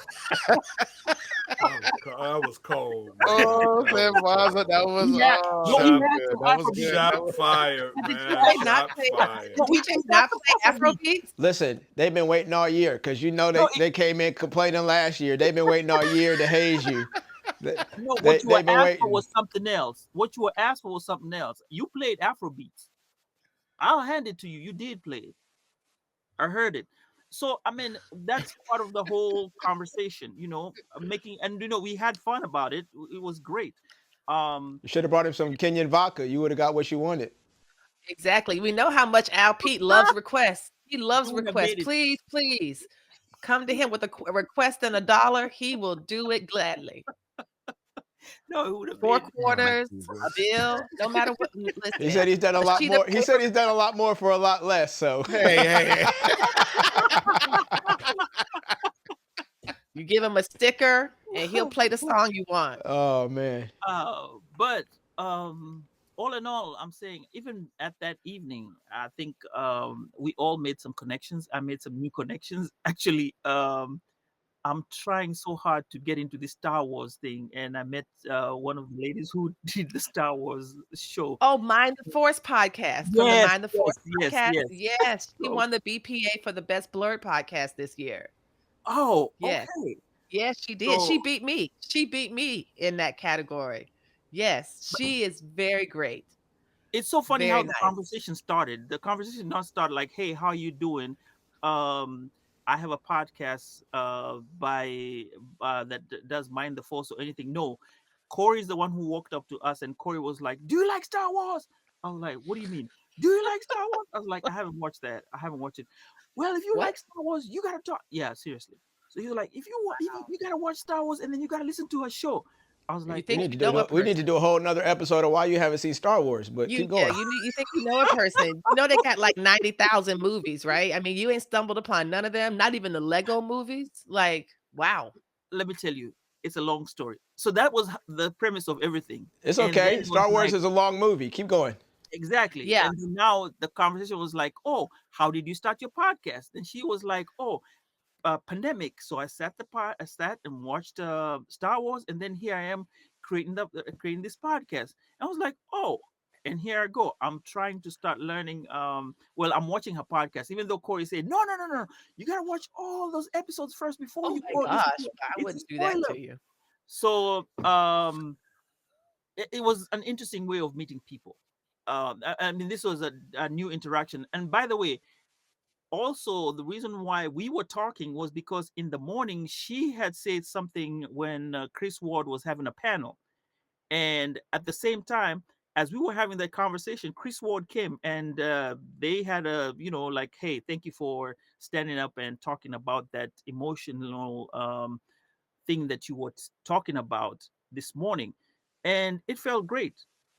[SPEAKER 8] That was cold, man.
[SPEAKER 2] Oh,
[SPEAKER 8] That was
[SPEAKER 2] Sambaza, that
[SPEAKER 8] cold.
[SPEAKER 2] was
[SPEAKER 6] yeah,
[SPEAKER 2] oh,
[SPEAKER 6] no,
[SPEAKER 2] that
[SPEAKER 6] we
[SPEAKER 2] was
[SPEAKER 8] Shot,
[SPEAKER 6] had
[SPEAKER 2] good.
[SPEAKER 6] some
[SPEAKER 2] That was
[SPEAKER 6] Afro
[SPEAKER 2] good.
[SPEAKER 6] beats.
[SPEAKER 2] That
[SPEAKER 8] shot
[SPEAKER 2] was
[SPEAKER 8] fired,
[SPEAKER 4] Did
[SPEAKER 8] man.
[SPEAKER 4] DJ not
[SPEAKER 8] Shot
[SPEAKER 4] play?
[SPEAKER 8] fired.
[SPEAKER 6] No, we
[SPEAKER 4] DJ
[SPEAKER 6] played
[SPEAKER 4] not
[SPEAKER 6] some
[SPEAKER 4] play
[SPEAKER 6] Afro beats.
[SPEAKER 4] Afrobeats?
[SPEAKER 3] Listen, they've been waiting all year because
[SPEAKER 6] No,
[SPEAKER 3] they came in complaining last year. They've been waiting all year to haze you. They,
[SPEAKER 6] no, what you were
[SPEAKER 3] they've been
[SPEAKER 6] asked for
[SPEAKER 3] waiting.
[SPEAKER 6] was something else. What you were asked for was something else. You played Afro beats. I'll hand it to you. You did play it. I heard it. So I mean, that's part of the whole conversation, making, and we had fun about it. It was great. Um,
[SPEAKER 3] You should have brought him some Kenyan vodka. You would have got what you wanted.
[SPEAKER 4] Exactly. We know how much Al Pete loves requests. He loves
[SPEAKER 6] you would have
[SPEAKER 4] requests.
[SPEAKER 6] made it.
[SPEAKER 4] Please, please come to him with a request and $1. He will do it gladly.
[SPEAKER 6] No, it would have
[SPEAKER 4] 4
[SPEAKER 6] made it.
[SPEAKER 2] oh,
[SPEAKER 4] quarters, a
[SPEAKER 2] Jesus.
[SPEAKER 4] bill, no matter what.
[SPEAKER 3] He
[SPEAKER 4] Listen,
[SPEAKER 3] said he's done a
[SPEAKER 4] a
[SPEAKER 3] lot
[SPEAKER 4] sheet of
[SPEAKER 3] more. He
[SPEAKER 4] paper.
[SPEAKER 3] said he's done a lot more for a lot less. So
[SPEAKER 2] Hey.
[SPEAKER 4] You give him a sticker, and he'll play the song you want.
[SPEAKER 3] oh man.
[SPEAKER 6] But all in all, I'm saying even at that evening, I think we all made some connections. I made some new connections. Actually, I'm trying so hard to get into the Star Wars thing, and I met one of the ladies who did the Star Wars show.
[SPEAKER 4] Oh, Mind the Force podcast from the
[SPEAKER 6] Yes,
[SPEAKER 4] Mind the
[SPEAKER 6] yes,
[SPEAKER 4] Force
[SPEAKER 6] yes,
[SPEAKER 4] podcast.
[SPEAKER 6] yes.
[SPEAKER 4] Yes, she
[SPEAKER 6] So,
[SPEAKER 4] won the BPA for the best blurred podcast this year.
[SPEAKER 6] oh,
[SPEAKER 4] Yes.
[SPEAKER 6] okay.
[SPEAKER 4] Yes, she did. She
[SPEAKER 6] So
[SPEAKER 4] beat me. She beat me in that category. Yes, she is very great.
[SPEAKER 6] it's so funny how
[SPEAKER 4] Very
[SPEAKER 6] the
[SPEAKER 4] nice.
[SPEAKER 6] conversation started. The conversation not start like, "Hey, how you doing? Um, I have a podcast by that does Mind the Force or anything." No, Corey's the one who walked up to us, and Corey was like, "Do you like Star Wars?" I was like, "What do you mean? Do you like Star Wars?" I was like, "I haven't watched that. I haven't watched it." Well, if you
[SPEAKER 4] What?
[SPEAKER 6] like Star Wars, you gotta talk. Yeah, seriously. So he was like, "If you gotta watch Star Wars, and then you gotta listen to her show." I was
[SPEAKER 4] You
[SPEAKER 6] like,
[SPEAKER 3] We
[SPEAKER 4] think
[SPEAKER 3] need
[SPEAKER 4] you
[SPEAKER 3] to
[SPEAKER 4] know a
[SPEAKER 3] we need to
[SPEAKER 4] person.
[SPEAKER 3] do a whole another episode of why you haven't seen Star Wars. But keep going.
[SPEAKER 4] You think you know a person. You know they got like 90,000 movies, right? I mean, you ain't stumbled upon none of them, not even the Lego movies. Like, wow.
[SPEAKER 6] let me tell you, it's a long story. So that was the premise of everything.
[SPEAKER 3] It's
[SPEAKER 6] And then
[SPEAKER 3] okay.
[SPEAKER 6] it was
[SPEAKER 3] Star Wars
[SPEAKER 6] like,
[SPEAKER 3] is a long movie. Keep going.
[SPEAKER 6] exactly.
[SPEAKER 4] Yeah.
[SPEAKER 6] And then now the conversation was like, oh, how did you start your podcast? And she was like, oh, pandemic. So I sat and watched Star Wars, and then here I am creating this podcast. And I was like, oh, and here I go. I'm trying to start learning. Well, I'm watching her podcast, even though Corey said, no, no, no, no, you gotta watch all those episodes first before
[SPEAKER 4] Oh
[SPEAKER 6] you
[SPEAKER 4] my
[SPEAKER 6] go listen to
[SPEAKER 4] gosh.
[SPEAKER 6] it.
[SPEAKER 4] I
[SPEAKER 6] It's a
[SPEAKER 4] wouldn't do that
[SPEAKER 6] spoiler.
[SPEAKER 4] to you.
[SPEAKER 6] So it was an interesting way of meeting people. I mean, this was a new interaction. And by the way, also the reason why we were talking was because in the morning she had said something when Chris Ward was having a panel, and at the same time as we were having that conversation, Chris Ward came, and they had a, like, hey, thank you for standing up and talking about that emotional thing that you were talking about this morning. And it felt great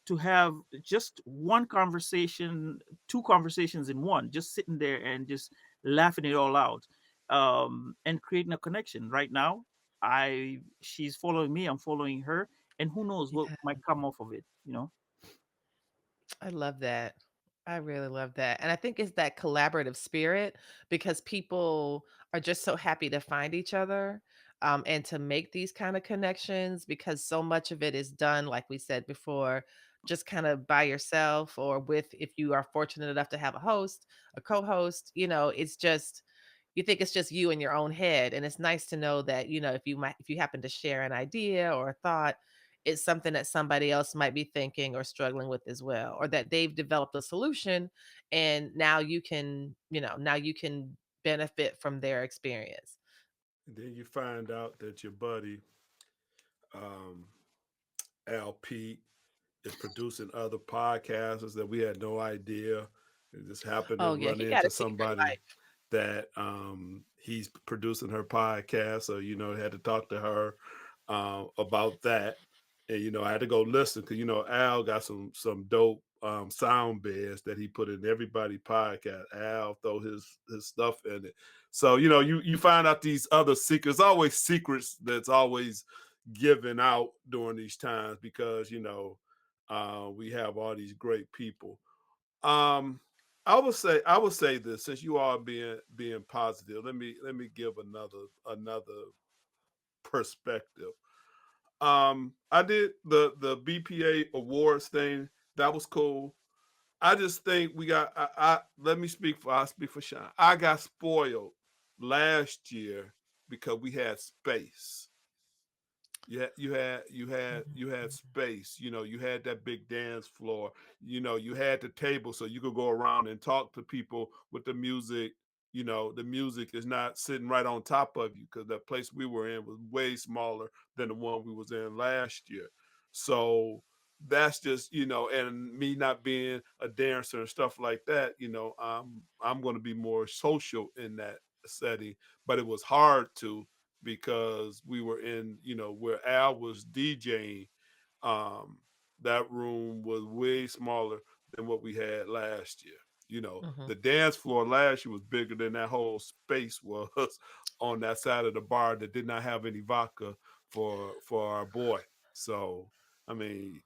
[SPEAKER 6] to have just one conversation, two conversations in one, just sitting there and just laughing it all out, and creating a connection. Right now, she's following me, I'm following her, and who knows what
[SPEAKER 4] Yeah.
[SPEAKER 6] might come off of it.
[SPEAKER 4] I love that. I really love that. And I think it's that collaborative spirit because people are just so happy to find each other, and to make these kind of connections because so much of it is done, like we said before, just kind of by yourself or with, if you are fortunate enough to have a host, a co host, it's just, you think it's just you in your own head. And it's nice to know that, if you happen to share an idea or a thought, it's something that somebody else might be thinking or struggling with as well, or that they've developed a solution and now you can benefit from their experience.
[SPEAKER 8] And then you find out that your buddy, um, Al Pete, is producing other podcasters that we had no idea. It just happened to
[SPEAKER 4] Oh yeah,
[SPEAKER 8] run
[SPEAKER 4] he got
[SPEAKER 8] into
[SPEAKER 4] a secret
[SPEAKER 8] somebody
[SPEAKER 4] life.
[SPEAKER 8] that he's producing her podcast. So, I had to talk to her about that. And, I had to go listen because, Al got some dope sound beds that he put in everybody podcast. Al throw his stuff in it. So, you find out these other secrets, always secrets that's always given out during these times because, we have all these great people. Um, I would say this, since you are being positive, let me give another perspective. I did the BPA awards thing. That was cool. I just think we got I let me speak for Shawn. I got spoiled last year because we had space. You had space. You had that big dance floor. You had the table so you could go around and talk to people with the music. The music is not sitting right on top of you because the place we were in was way smaller than the one we was in last year. So that's just, and me not being a dancer and stuff like that. I'm going to be more social in that setting, but it was hard to, because we were in, where Al was DJing. Um, that room was way smaller than what we had last year.
[SPEAKER 4] Hmm.
[SPEAKER 8] The dance floor last year was bigger than that whole space was on that side of the bar that did not have any vodka for our boy. So, I mean,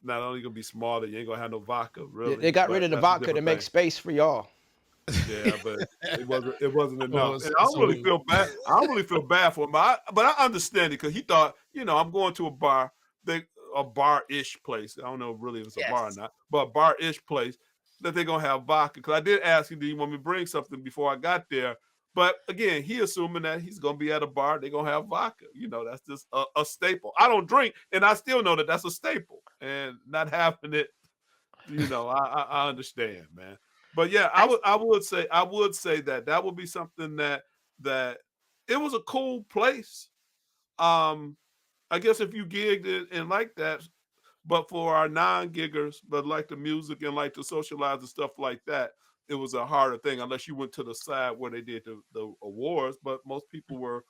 [SPEAKER 8] not only gonna be smaller, you ain't gonna have no vodka,
[SPEAKER 3] They
[SPEAKER 8] really,
[SPEAKER 3] got rid
[SPEAKER 8] but
[SPEAKER 3] of the
[SPEAKER 8] that's a
[SPEAKER 3] vodka to
[SPEAKER 8] different
[SPEAKER 3] make
[SPEAKER 8] thing.
[SPEAKER 3] space for y'all.
[SPEAKER 8] Yeah, but it wasn't enough.
[SPEAKER 2] Oh,
[SPEAKER 8] And I don't really
[SPEAKER 2] so
[SPEAKER 8] feel bad. I don't really feel bad for him. But I understand it because he thought, I'm going to a bar-ish place. I don't know really if it's a bar or
[SPEAKER 4] Yes.
[SPEAKER 8] not, but a bar-ish place that they're gonna have vodka. Because I did ask him, do you want me to bring something before I got there? But again, he assuming that he's gonna be at a bar, they're gonna have vodka. That's just a staple. I don't drink, and I still know that that's a staple. And not having it, I understand, man. But yeah,
[SPEAKER 4] I
[SPEAKER 8] I would say that would be something that it was a cool place. Um, I guess if you gigged it and like that, but for our non-giggers, but like the music and like to socialize and stuff like that, it was a harder thing unless you went to the side where they did the awards. But most people were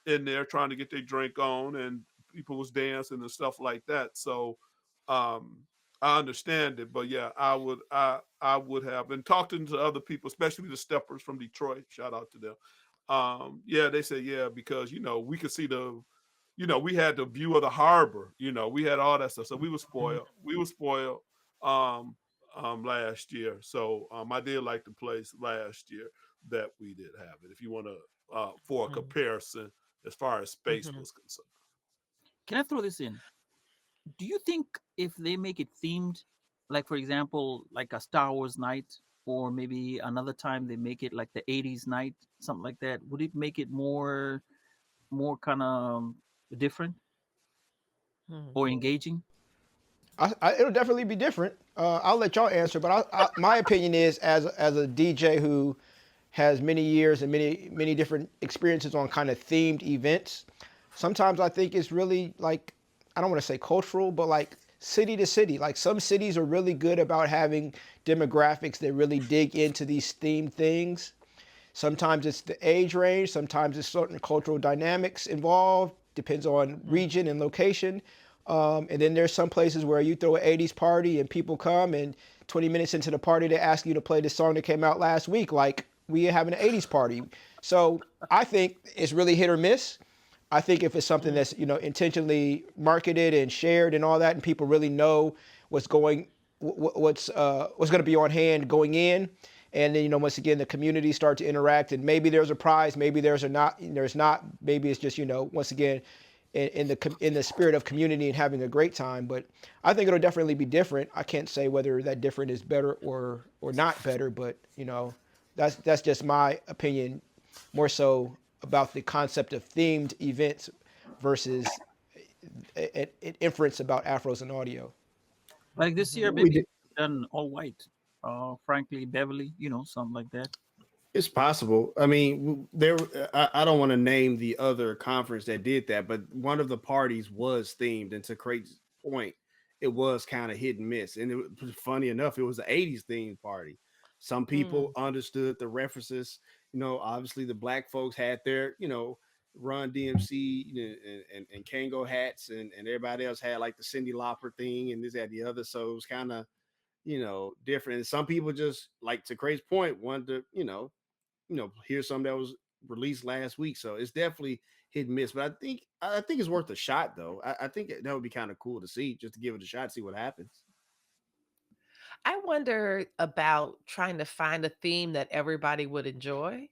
[SPEAKER 8] in there trying to get their drink on, and people was dancing and stuff like that. So um I understand it, but yeah, I would have been talking to other people, especially the steppers from Detroit. Shout out to them. Yeah, they said yeah, because we could see we had the view of the harbor, we had all that stuff. So we were spoiled. We were spoiled um last year. So I did like the place last year that we did have it. If you want to for a comparison as far as space
[SPEAKER 4] Mhm.
[SPEAKER 8] was concerned.
[SPEAKER 6] Can I throw this in? Do you think if they make it themed, like for example, like a Star Wars night, or maybe another time they make it like the '80s night, something like that, would it make it more kind of different
[SPEAKER 4] Mhm.
[SPEAKER 6] or engaging?
[SPEAKER 3] It'll definitely be different. I'll let y'all answer, but my opinion is, as a DJ who has many years and many different experiences on kind of themed events, sometimes I think it's really like, I don't want to say cultural, but like city to city. Like some cities are really good about having demographics that really dig into these themed things. Sometimes it's the age range, sometimes it's certain cultural dynamics involved, depends on region and location. And then there's some places where you throw an 80s party and people come, and 20 minutes into the party, they ask you to play the song that came out last week, like we having an 80s party. So I think it's really hit or miss. I think if it's something that's intentionally marketed and shared and all that, and people really know what's going to be on hand going in, and then once again the community start to interact, and maybe there's a prize, maybe there's not, maybe it's just once again in the spirit of community and having a great time. But I think it'll definitely be different. I can't say whether that different is better or not better, but that's just my opinion, more so about the concept of themed events versus an inference about afros and audio.
[SPEAKER 6] Like this year,
[SPEAKER 5] We
[SPEAKER 6] maybe
[SPEAKER 5] did.
[SPEAKER 6] done all white. Frankly, Beverly, something like that.
[SPEAKER 5] It's possible. I mean, there. I don't want to name the other conference that did that, but one of the parties was themed, and to Craig's point, it was kind of hit and miss. And it was funny enough, it was an '80s themed party. Some people
[SPEAKER 4] Mm.
[SPEAKER 5] understood the references. Obviously the black folks had their, Run DMC, and Kango hats, and everybody else had like the Cindy Lauper thing and this, that, the other. So it was kind of, different. And some people just, like to Craig's point, wanted to, here's something that was released last week. So it's definitely hit and miss. But I think it's worth a shot though. I think that would be kind of cool to see, just to give it a shot, see what happens.
[SPEAKER 4] I wonder about trying to find a theme that everybody would enjoy.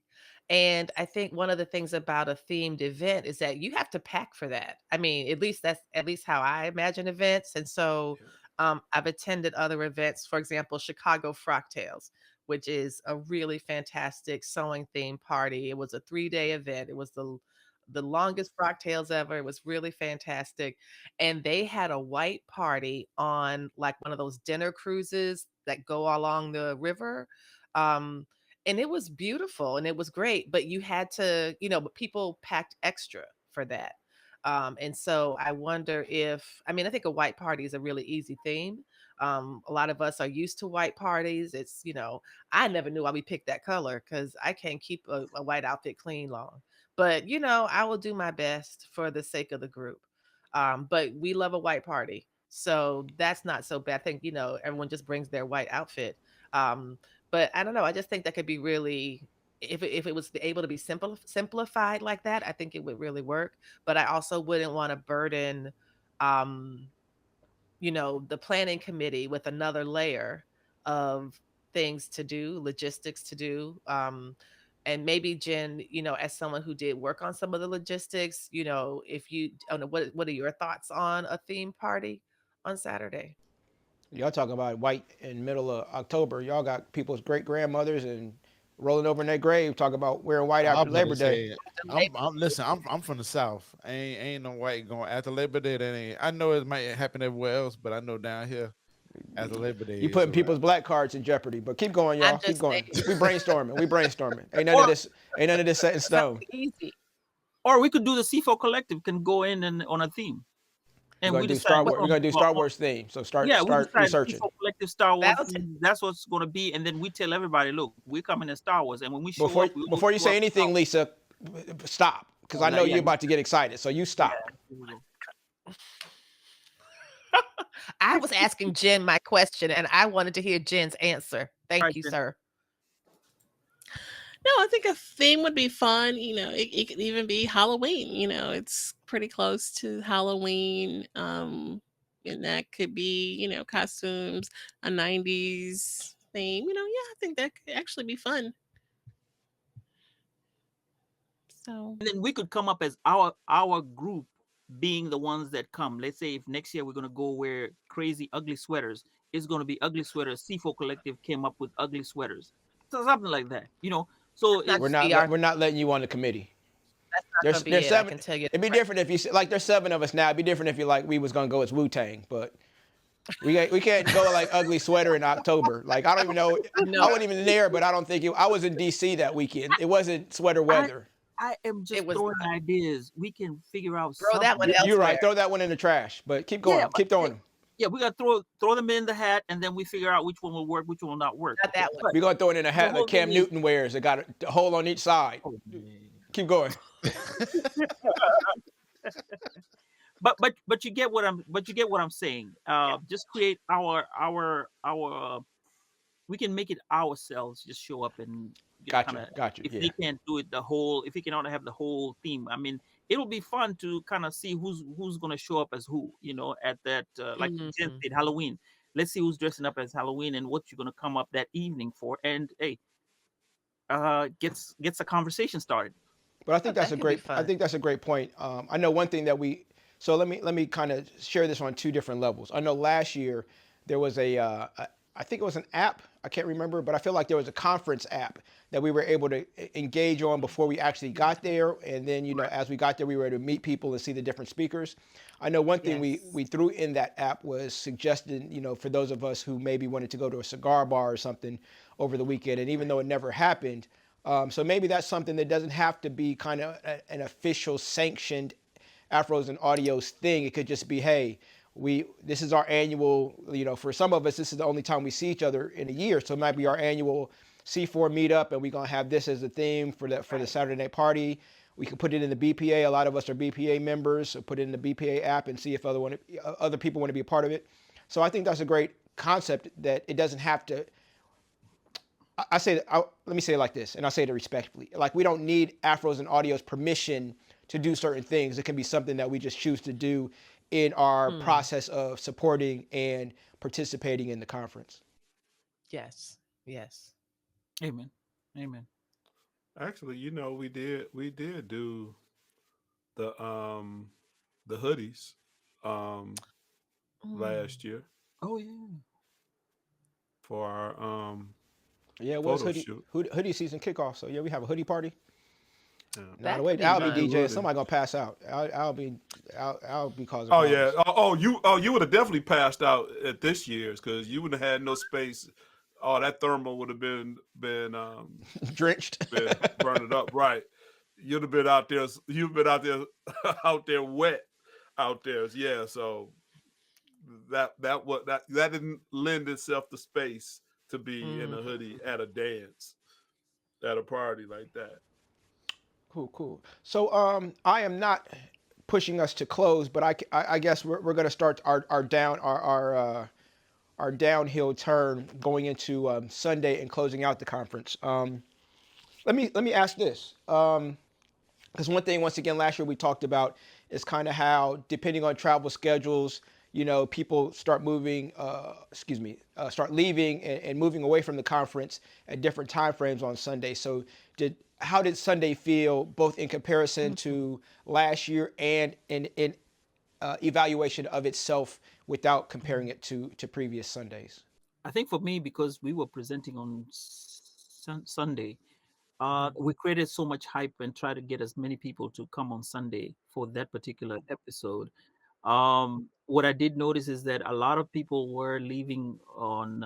[SPEAKER 4] And I think one of the things about a themed event is that you have to pack for that. I mean, at least that's at least how I imagine events. And so I've attended other events, for example, Chicago Frocktails, which is a really fantastic sewing theme party. It was a 3-day event. It was the longest Frocktails ever. It was really fantastic. And they had a white party on like one of those dinner cruises that go along the river. Um, and it was beautiful and it was great, but you had to, but people packed extra for that. And so I wonder if, I mean, I think a white party is a really easy theme. A lot of us are used to white parties. It's, I never knew why we picked that color because I can't keep a white outfit clean long. But, I will do my best for the sake of the group. But we love a white party. So that's not so bad. I think, everyone just brings their white outfit. Um, but I don't know. I just think that could be really, if it was able to be simplified like that, I think it would really work. But I also wouldn't want to burden, um, the planning committee with another layer of things to do, logistics to do. And maybe Jen, as someone who did work on some of the logistics, if you, I don't know, what are your thoughts on a theme party on Saturday?
[SPEAKER 3] Y'all talking about white in middle of October. Y'all got people's great grandmothers and rolling over in their grave talking about wearing white
[SPEAKER 2] I'm
[SPEAKER 3] after
[SPEAKER 2] about
[SPEAKER 3] Labor
[SPEAKER 2] to
[SPEAKER 3] Day.
[SPEAKER 2] say, I'm listen. I'm from the South. Ain't no white going after Labor Day. That ain't. I know it might happen everywhere else, but I know down here after Labor Day
[SPEAKER 3] You
[SPEAKER 2] is
[SPEAKER 3] putting
[SPEAKER 2] a wrap.
[SPEAKER 3] people's black cards in jeopardy. But keep going,
[SPEAKER 4] I'm
[SPEAKER 3] y'all. Keep
[SPEAKER 4] just
[SPEAKER 3] going.
[SPEAKER 4] saying.
[SPEAKER 3] We brainstorming. We brainstorming.
[SPEAKER 6] Or
[SPEAKER 3] Ain't none of this set in stone.
[SPEAKER 4] Something easy.
[SPEAKER 6] or we could do the C4 Collective can go in and on a theme,
[SPEAKER 3] We're
[SPEAKER 6] and
[SPEAKER 3] gonna
[SPEAKER 6] we
[SPEAKER 3] do
[SPEAKER 6] decide
[SPEAKER 3] Star
[SPEAKER 6] what's
[SPEAKER 3] Wars. We're
[SPEAKER 6] on.
[SPEAKER 3] gonna do Star Wars theme. So start
[SPEAKER 6] Yeah, we decide
[SPEAKER 3] researching.
[SPEAKER 6] C4 Collective Star Wars
[SPEAKER 4] That'll
[SPEAKER 6] theme. That's what's going to be, and then we tell everybody, look, we're coming as Star Wars, and when we show
[SPEAKER 3] Before
[SPEAKER 6] up, we all
[SPEAKER 3] before you
[SPEAKER 6] show
[SPEAKER 3] say
[SPEAKER 6] up as Star
[SPEAKER 3] anything, Lisa, stop. Because
[SPEAKER 6] Wars.
[SPEAKER 3] I know
[SPEAKER 6] Yeah,
[SPEAKER 3] you're about to get excited. So you stop.
[SPEAKER 6] yeah.
[SPEAKER 4] I was asking Jen my question and I wanted to hear Jen's answer. Thank
[SPEAKER 6] Right,
[SPEAKER 4] you,
[SPEAKER 6] Jen.
[SPEAKER 4] sir.
[SPEAKER 7] No, I think a theme would be fun. It could even be Halloween. It's pretty close to Halloween. And that could be, costumes, a 90s theme. Yeah, I think that could actually be fun. So,
[SPEAKER 6] And then we could come up as our group being the ones that come. Let's say if next year we're gonna go wear crazy ugly sweaters, it's gonna be ugly sweaters. C4 Collective came up with ugly sweaters, so something like that. So
[SPEAKER 4] That's
[SPEAKER 6] it's
[SPEAKER 4] not
[SPEAKER 3] We're not letting you on the committee.
[SPEAKER 4] that's not gonna be
[SPEAKER 3] There's
[SPEAKER 4] it. I
[SPEAKER 3] seven.
[SPEAKER 4] can tell you.
[SPEAKER 3] It'd be different if you like. There's seven of us now. It'd be different if you like we was gonna go as Wu-Tang, but we can't go like ugly sweater in October. Like I don't even know.
[SPEAKER 4] No.
[SPEAKER 3] I wasn't even there, but I don't think I was in DC that weekend. It wasn't sweater weather.
[SPEAKER 6] I am just
[SPEAKER 4] It was
[SPEAKER 6] throwing ideas. We can figure out
[SPEAKER 4] Throw that one
[SPEAKER 6] something.
[SPEAKER 3] You're right.
[SPEAKER 4] elsewhere.
[SPEAKER 3] Throw that one in the trash. But keep going.
[SPEAKER 6] Yeah,
[SPEAKER 3] Keep throwing them.
[SPEAKER 6] Yeah, we gotta throw them in the hat, and then we figure out which one will work, which one will not work.
[SPEAKER 4] Not that one.
[SPEAKER 6] But
[SPEAKER 3] We're gonna throw it in a hat
[SPEAKER 6] whole
[SPEAKER 3] like Cam
[SPEAKER 6] thing is-
[SPEAKER 3] Newton wears. It got a hole on each side.
[SPEAKER 6] Oh, man.
[SPEAKER 3] Keep going.
[SPEAKER 6] But you get what I'm saying. Just create our we can make it ourselves. Just show up and
[SPEAKER 3] Gotcha.
[SPEAKER 6] if
[SPEAKER 3] Yeah.
[SPEAKER 6] they can't do it if we cannot have the whole theme. I mean, it'll be fun to kind of see who's gonna show up as who. At that like Jen
[SPEAKER 4] Mhm.
[SPEAKER 6] said, Halloween. Let's see who's dressing up as Halloween and what you're gonna come up that evening for. And hey, gets a conversation started.
[SPEAKER 3] But I think
[SPEAKER 4] that
[SPEAKER 3] that's a
[SPEAKER 4] could be
[SPEAKER 3] great. I
[SPEAKER 4] fun.
[SPEAKER 3] think that's a great point. I know one thing that we. So let me kind of share this on two different levels. I know last year there was I think it was an app. I can't remember, but I feel like there was a conference app that we were able to engage on before we actually got there. And then as we got there, we were able to meet people and see the different speakers. I know one thing
[SPEAKER 4] Yes.
[SPEAKER 3] we threw in that app was suggesting, for those of us who maybe wanted to go to a cigar bar or something over the weekend, and even though it never happened. So maybe that's something that doesn't have to be kind of an official sanctioned Afros and Audios thing. It could just be, hey, this is our annual, for some of us, this is the only time we see each other in a year. So it might be our annual C4 meetup, and we're gonna have this as a theme for the Saturday night party. We can put it in the BPA. A lot of us are BPA members, so put it in the BPA app and see if other people want to be a part of it. So I think that's a great concept that it doesn't have to. Let me say it like this, and I say it respectfully. Like, we don't need Afros and Audios permission to do certain things. It can be something that we just choose to do in our process of supporting and participating in the conference.
[SPEAKER 4] Yes. Yes.
[SPEAKER 6] Amen. Amen.
[SPEAKER 8] Actually, we did do the hoodies last year
[SPEAKER 6] Oh yeah.
[SPEAKER 8] for our
[SPEAKER 3] Yeah, it was
[SPEAKER 8] photo shoot.
[SPEAKER 3] hoodie season kickoff. So yeah, we have a hoodie party.
[SPEAKER 8] Yeah.
[SPEAKER 3] Now
[SPEAKER 4] That
[SPEAKER 3] wait,
[SPEAKER 4] could be
[SPEAKER 3] I'll be
[SPEAKER 4] fun.
[SPEAKER 3] DJing. Somebody gonna pass out. I'll be causing.
[SPEAKER 8] Oh yeah.
[SPEAKER 3] problems.
[SPEAKER 8] You would have definitely passed out at this year's because you would have had no space. Oh, that thermal would have been
[SPEAKER 3] Drenched.
[SPEAKER 8] burning up. Right. You'd have been out there. You've been out there out there wet out there. Yeah. So that didn't lend itself to space to be in a hoodie at a dance at a party like that.
[SPEAKER 3] Cool. So I am not pushing us to close, but I guess we're gonna start our downhill turn going into Sunday and closing out the conference. Let me ask this, because one thing, once again, last year we talked about is kind of how, depending on travel schedules, people start moving, start leaving and moving away from the conference at different time frames on Sunday. So how did Sunday feel both in comparison
[SPEAKER 4] Mhm.
[SPEAKER 3] to last year and in evaluation of itself without comparing it to previous Sundays?
[SPEAKER 6] I think for me, because we were presenting on Sunday, we created so much hype and tried to get as many people to come on Sunday for that particular episode. What I did notice is that a lot of people were leaving on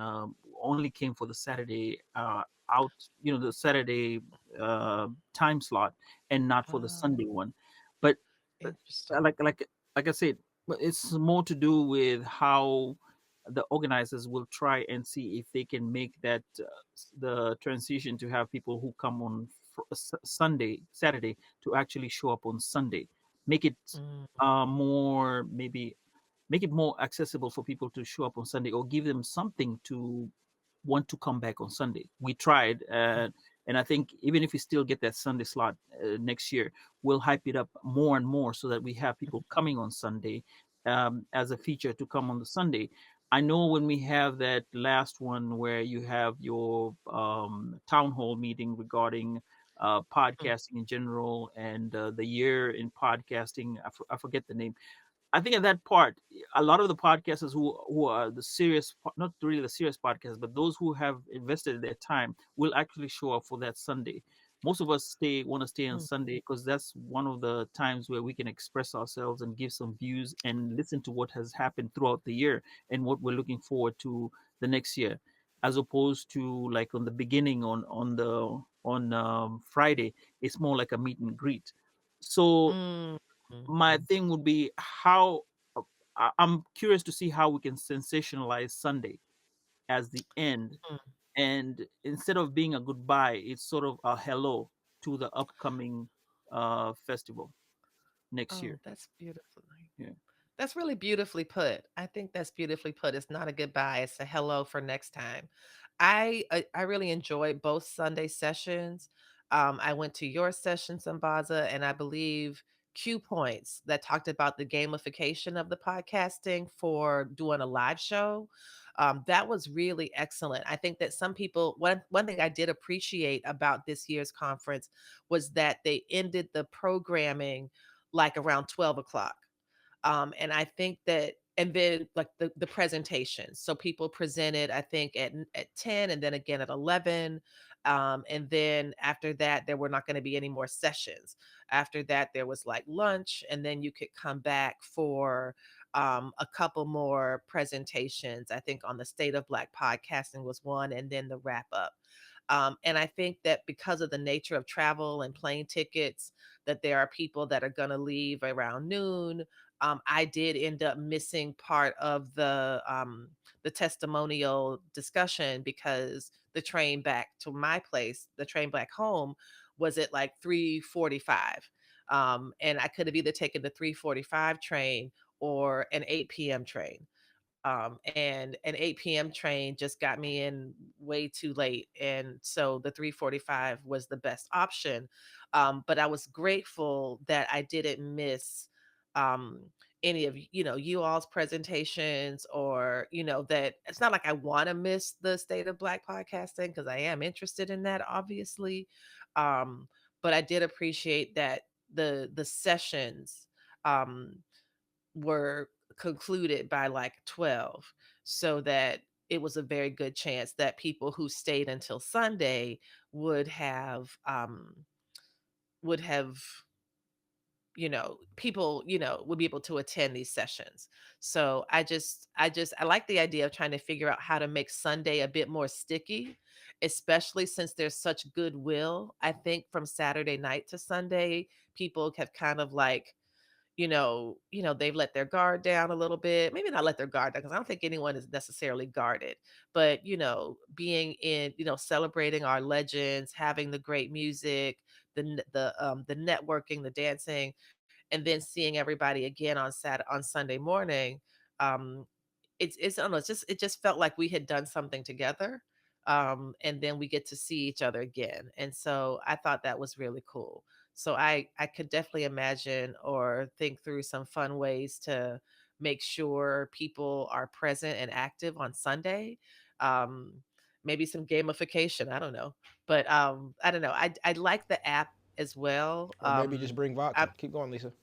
[SPEAKER 6] only came for the Saturday out, the Saturday time slot, and not for the Sunday
[SPEAKER 4] Oh,
[SPEAKER 6] one. But uh,
[SPEAKER 4] interesting.
[SPEAKER 6] like like like I said, but it's more to do with how the organizers will try and see if they can make that the transition to have people who come on Sunday, Saturday to actually show up on Sunday, make it
[SPEAKER 4] Mm,
[SPEAKER 6] more, maybe make it more accessible for people to show up on Sunday, or give them something to want to come back on Sunday. We tried, and I think even if we still get that Sunday slot next year, we'll hype it up more and more so that we have people coming on Sunday as a feature to come on the Sunday. I know when we have that last one where you have your town hall meeting regarding
[SPEAKER 4] mm,
[SPEAKER 6] podcasting in general, and the year in podcasting, I forget the name. I think at that part, a lot of the podcasters who are the serious, not really the serious podcasters, but those who have invested their time will actually show up for that Sunday. Most of us want to stay on
[SPEAKER 4] mm,
[SPEAKER 6] Sunday because that's one of the times where we can express ourselves and give some views and listen to what has happened throughout the year and what we're looking forward to the next year, as opposed to like on the beginning on Friday, it's more like a meet and greet. So
[SPEAKER 4] mm, mm,
[SPEAKER 6] my thing would be how I'm curious to see how we can sensationalize Sunday as the end,
[SPEAKER 4] mm.
[SPEAKER 6] and instead of being a goodbye, it's sort of a hello to the upcoming festival next
[SPEAKER 4] Oh,
[SPEAKER 6] year.
[SPEAKER 4] that's beautiful.
[SPEAKER 6] Yeah.
[SPEAKER 4] That's really beautifully put. I think that's beautifully put. It's not a goodbye, it's a hello for next time. I really enjoyed both Sunday sessions. I went to your session, Sambaza, and I believe Q Points that talked about the gamification of the podcasting for doing a live show. That was really excellent. I think that some people, one thing I did appreciate about this year's conference was that they ended the programming like around 12 o'clock. And I think that, and then like the presentation. So people presented, I think at 10 and then again at 11. And then after that, there were not going to be any more sessions. After that, there was like lunch, and then you could come back for a couple more presentations. I think on the state of Black podcasting was one, and then the wrap up. And I think that because of the nature of travel and plane tickets, that there are people that are going to leave around noon. I did end up missing part of the testimonial discussion because the train back to my place, the train back home, was at like 3:45, and I could have either taken the 3:45 train or an 8 p.m. train. And an 8 p.m. train just got me in way too late. And so the 3:45 was the best option. But I was grateful that I didn't miss um, any of you all's presentations, or that it's not like I want to miss the state of Black podcasting, because I am interested in that, obviously. Um, but I did appreciate that the sessions um, were concluded by like 12, so that it was a very good chance that people who stayed until Sunday would have would have people would be able to attend these sessions. So I like the idea of trying to figure out how to make Sunday a bit more sticky, especially since there's such goodwill. I think from Saturday night to Sunday, people have kind of like they've let their guard down a little bit. Maybe not let their guard down, because I don't think anyone is necessarily guarded. But being in, celebrating our legends, having the great music, the networking, the dancing, and then seeing everybody again on Sunday morning. Um, it's I don't know, it just felt like we had done something together. And then we get to see each other again. And so I thought that was really cool. So I could definitely imagine or think through some fun ways to make sure people are present and active on Sunday. Um, Maybe some gamification. I don't know, but I don't know. I like the app as well.
[SPEAKER 3] Or maybe just bring
[SPEAKER 4] I,
[SPEAKER 3] vodka. Keep going, Lisa.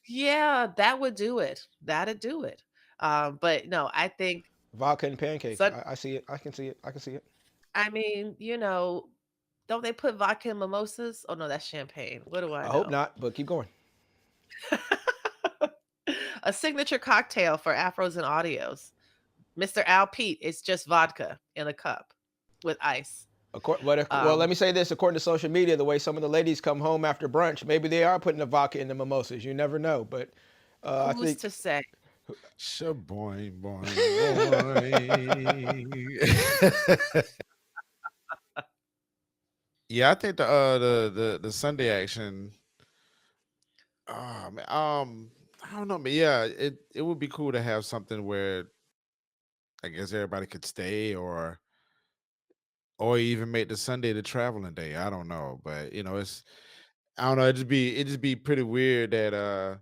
[SPEAKER 4] yeah, that would do it. That'd do it. But no, I think
[SPEAKER 3] Vodka and pancakes.
[SPEAKER 4] Sun.
[SPEAKER 3] I see it. I can see it. I can see it.
[SPEAKER 4] I mean, don't they put vodka in mimosas? Oh no, that's champagne. What do I
[SPEAKER 3] I hope
[SPEAKER 4] know?
[SPEAKER 3] not, but keep going.
[SPEAKER 4] A signature cocktail for Afros and Audios. Mr. Al Pete, it's just vodka in a cup with ice.
[SPEAKER 3] Well, let
[SPEAKER 4] Um,
[SPEAKER 3] me say this. According to social media, the way some of the ladies come home after brunch, maybe they are putting the vodka in the mimosas. You never know. But I
[SPEAKER 4] who's
[SPEAKER 3] think
[SPEAKER 4] to say?
[SPEAKER 2] Shaboing, boing, boing. Yeah, I think the Sunday action. Oh man, I don't know, man. Yeah, it would be cool to have something where I guess everybody could stay, or even make the Sunday the traveling day. I don't know, but it's I don't know. It just be pretty weird that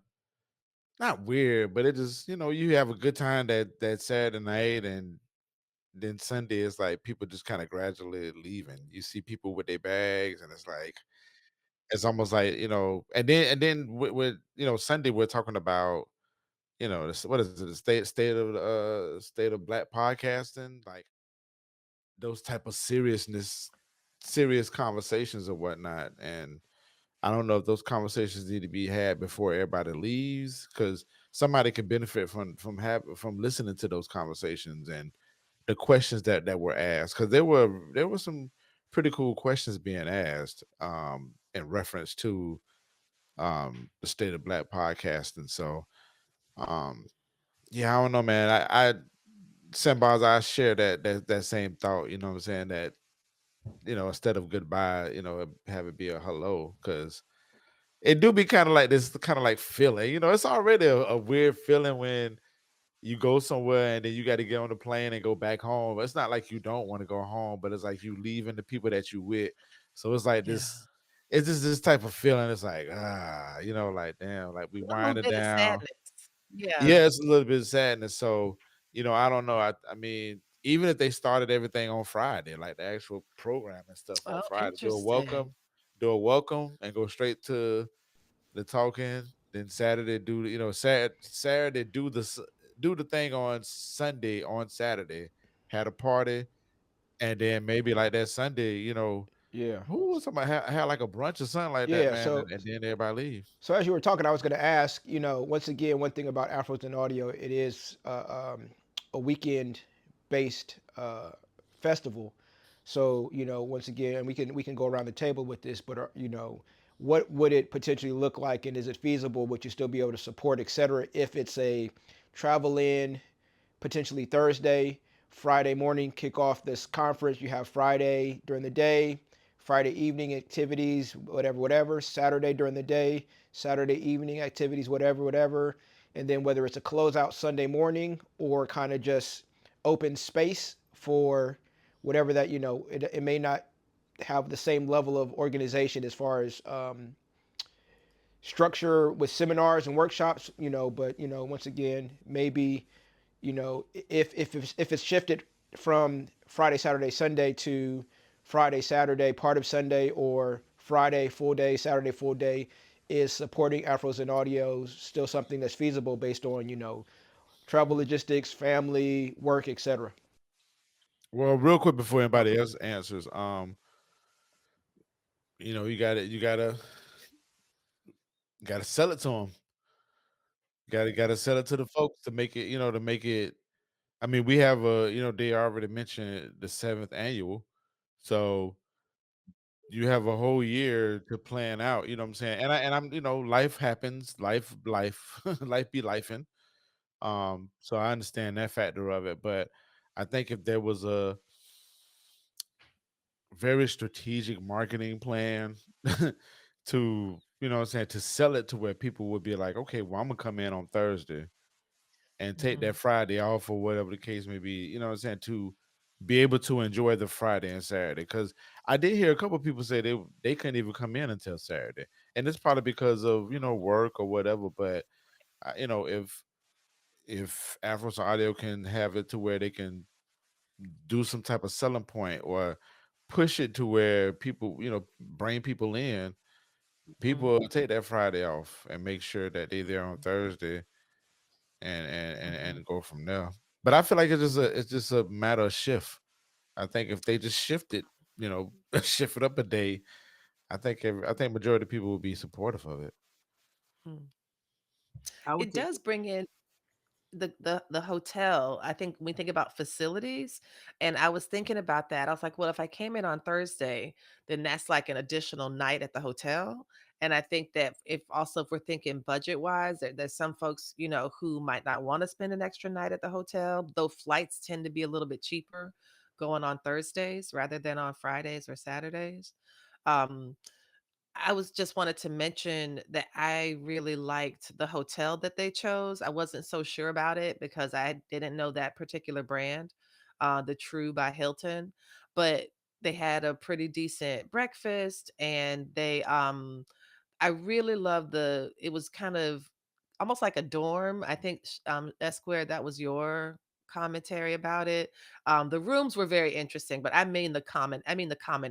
[SPEAKER 2] not weird, but it just you have a good time that Saturday night, and then Sunday is like people just kind of gradually leaving. You see people with their bags, and it's almost like and then with Sunday we're talking about what is it, the state of black podcasting, like those type of serious conversations or whatnot. And I don't know if those conversations need to be had before everybody leaves, because somebody can benefit from listening to those conversations and the questions that were asked, because there were some pretty cool questions being asked in reference to the state of black podcasting. So um yeah, I don't know, man. I Sambaza, I share that same thought. You know what I'm saying? That instead of goodbye, have it be a hello, because it do be kind of like this, kind of like feeling. It's already a weird feeling when you go somewhere and then you got to get on the plane and go back home. It's not like you don't want to go home, but it's like you leaving the people that you with. So it's like
[SPEAKER 3] yeah.
[SPEAKER 2] this. It's just this type of feeling. It's like like damn, like we
[SPEAKER 4] A little
[SPEAKER 2] winding
[SPEAKER 4] bit of
[SPEAKER 2] down.
[SPEAKER 4] sadness. Yeah.
[SPEAKER 2] Yeah, it's a little bit of sadness. So, I don't know. I mean, even if they started everything on Friday, like the actual program and stuff on
[SPEAKER 4] Oh,
[SPEAKER 2] Friday,
[SPEAKER 4] interesting.
[SPEAKER 2] do a welcome and go straight to the talking. Then Saturday do Saturday do the thing on Sunday, on Saturday, had a party, and then maybe like that Sunday,
[SPEAKER 3] Yeah.
[SPEAKER 2] who was somebody had like a brunch or something like that,
[SPEAKER 3] Yeah.
[SPEAKER 2] man, and then everybody leave.
[SPEAKER 3] So as you were talking, I was going to ask, once again, one thing about Afros and Audio, it is a weekend-based festival. So, once again, we can go around the table with this, but what would it potentially look like, and is it feasible? Would you still be able to support, et cetera, if it's a travel in potentially Thursday, Friday morning, kick off this conference. You have Friday during the day, Friday evening activities, whatever, whatever. Saturday during the day, Saturday evening activities, whatever, whatever. And then whether it's a closeout Sunday morning or kind of just open space for whatever that, it may not have the same level of organization as far as structure with seminars and workshops, but, once again, maybe if it's shifted from Friday, Saturday, Sunday to Friday, Saturday, part of Sunday, or Friday full day, Saturday full day, is supporting Afros and Audios still something that's feasible based on travel logistics, family, work, etc.
[SPEAKER 2] Well, real quick before anybody else answers, you gotta sell it to them. Gotta sell it to the folks to make it, to make it. I mean, we have they already mentioned the seventh annual, so you have a whole year to plan out. You know what I'm saying? And I'm life happens, life life be lifing. So I understand that factor of it, but I think if there was a very strategic marketing plan to what I'm saying, to sell it to where people would be like, okay, well, I'm gonna come in on Thursday and take
[SPEAKER 4] Mhm.
[SPEAKER 2] that Friday off or whatever the case may be, what I'm saying, to be able to enjoy the Friday and Saturday. Because I did hear a couple of people say they couldn't even come in until Saturday. And it's probably because of, work or whatever. But if if Afros Audio can have it to where they can do some type of selling point or push it to where people, bring people in, people will take that Friday off and make sure that they there on Thursday and go from there. But I feel like it's just a matter of shift. I think if they just shift it, shift it up a day, I think majority of people will be supportive of it.
[SPEAKER 4] Mm.
[SPEAKER 6] I would
[SPEAKER 4] It
[SPEAKER 6] take
[SPEAKER 4] does
[SPEAKER 6] it.
[SPEAKER 4] bring in the hotel. I think when we think about facilities, and I was thinking about that. I was like, well, if I came in on Thursday, then that's like an additional night at the hotel. And I think that if we're thinking budget wise, there's some folks, who might not want to spend an extra night at the hotel, though flights tend to be a little bit cheaper going on Thursdays rather than on Fridays or Saturdays. Um, I was just wanted to mention that I really liked the hotel that they chose. I wasn't so sure about it because I didn't know that particular brand, the True by Hilton, but they had a pretty decent breakfast and I really love it was kind of almost like a dorm. I think Esquire, that was your commentary about it. The rooms were very interesting, but I mean the common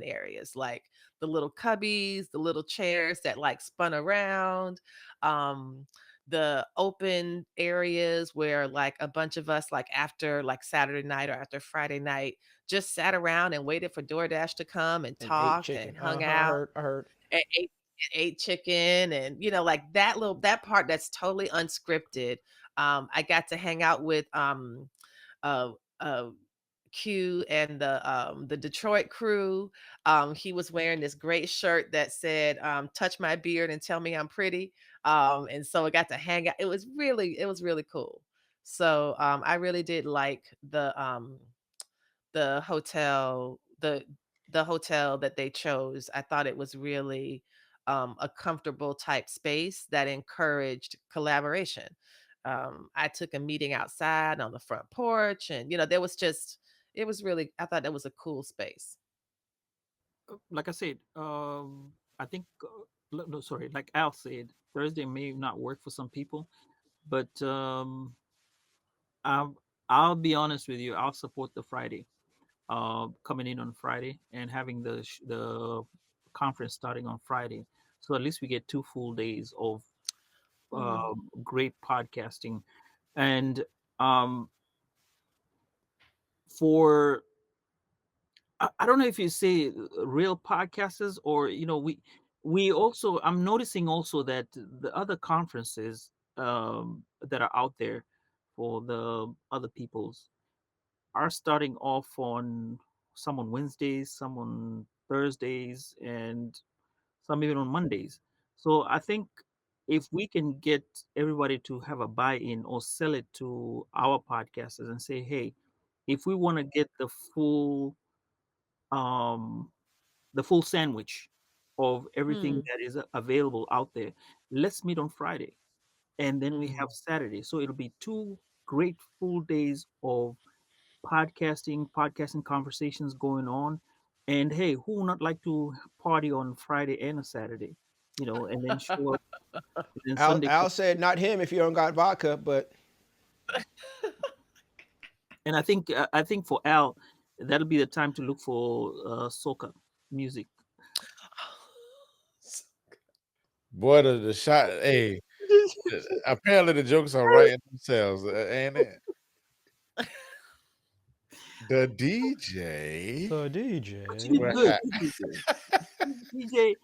[SPEAKER 4] areas, like the little cubbies, the little chairs that like spun around, um, the open areas where like a bunch of us, like after like Saturday night or after Friday night, just sat around and waited for DoorDash to come and
[SPEAKER 3] And ate
[SPEAKER 4] talked
[SPEAKER 3] chicken.
[SPEAKER 4] and
[SPEAKER 3] Uh
[SPEAKER 4] hung
[SPEAKER 3] huh. I
[SPEAKER 4] out
[SPEAKER 3] heard. I heard.
[SPEAKER 4] and ate chicken, and like that part that's totally unscripted. I got to hang out with uh uh Q and the Detroit crew. He was wearing this great shirt that said touch my beard and tell me I'm pretty. And so I got to hang out. It was really cool. So I really did like the hotel the hotel that they chose. I thought it was really a comfortable type space that encouraged collaboration. I took a meeting outside on the front porch, and there was just it was really I thought that was a cool space.
[SPEAKER 6] Like I said, I think no, sorry, like Al said, Thursday may not work for some people, but I'll, I'll be honest with you. I'll support the Friday, coming in on Friday and having the conference starting on Friday. So at least we get 2 full days of
[SPEAKER 4] Mhm.
[SPEAKER 6] great podcasting, and um, for I don't know if you say real podcasters or we also I'm noticing also that the other conferences that are out there for the other peoples are starting off on some on Wednesdays, some on Thursdays, and some even on Mondays. So I think if we can get everybody to have a buy-in or sell it to our podcasters and say, hey, if we want to get um the full sandwich of everything
[SPEAKER 4] Hmm.
[SPEAKER 6] that is available out there, let's meet on Friday and then we have
[SPEAKER 4] Mm.
[SPEAKER 6] Saturday. So it'll be 2 great full days of podcasting conversations going on. And hey, who would not like to party on Friday and a Saturday, and then show up and then
[SPEAKER 3] Al,
[SPEAKER 6] Sunday.
[SPEAKER 3] Al said not him if you don't got vodka, but
[SPEAKER 6] And I think for Al, that'll be the time to look for soca music.
[SPEAKER 2] Boy, the shot. Hey, apparently the jokes are writing themselves, ain't it? The DJ.
[SPEAKER 3] the
[SPEAKER 6] But she did
[SPEAKER 2] Well,
[SPEAKER 3] DJ.
[SPEAKER 6] good. She did good. DJ,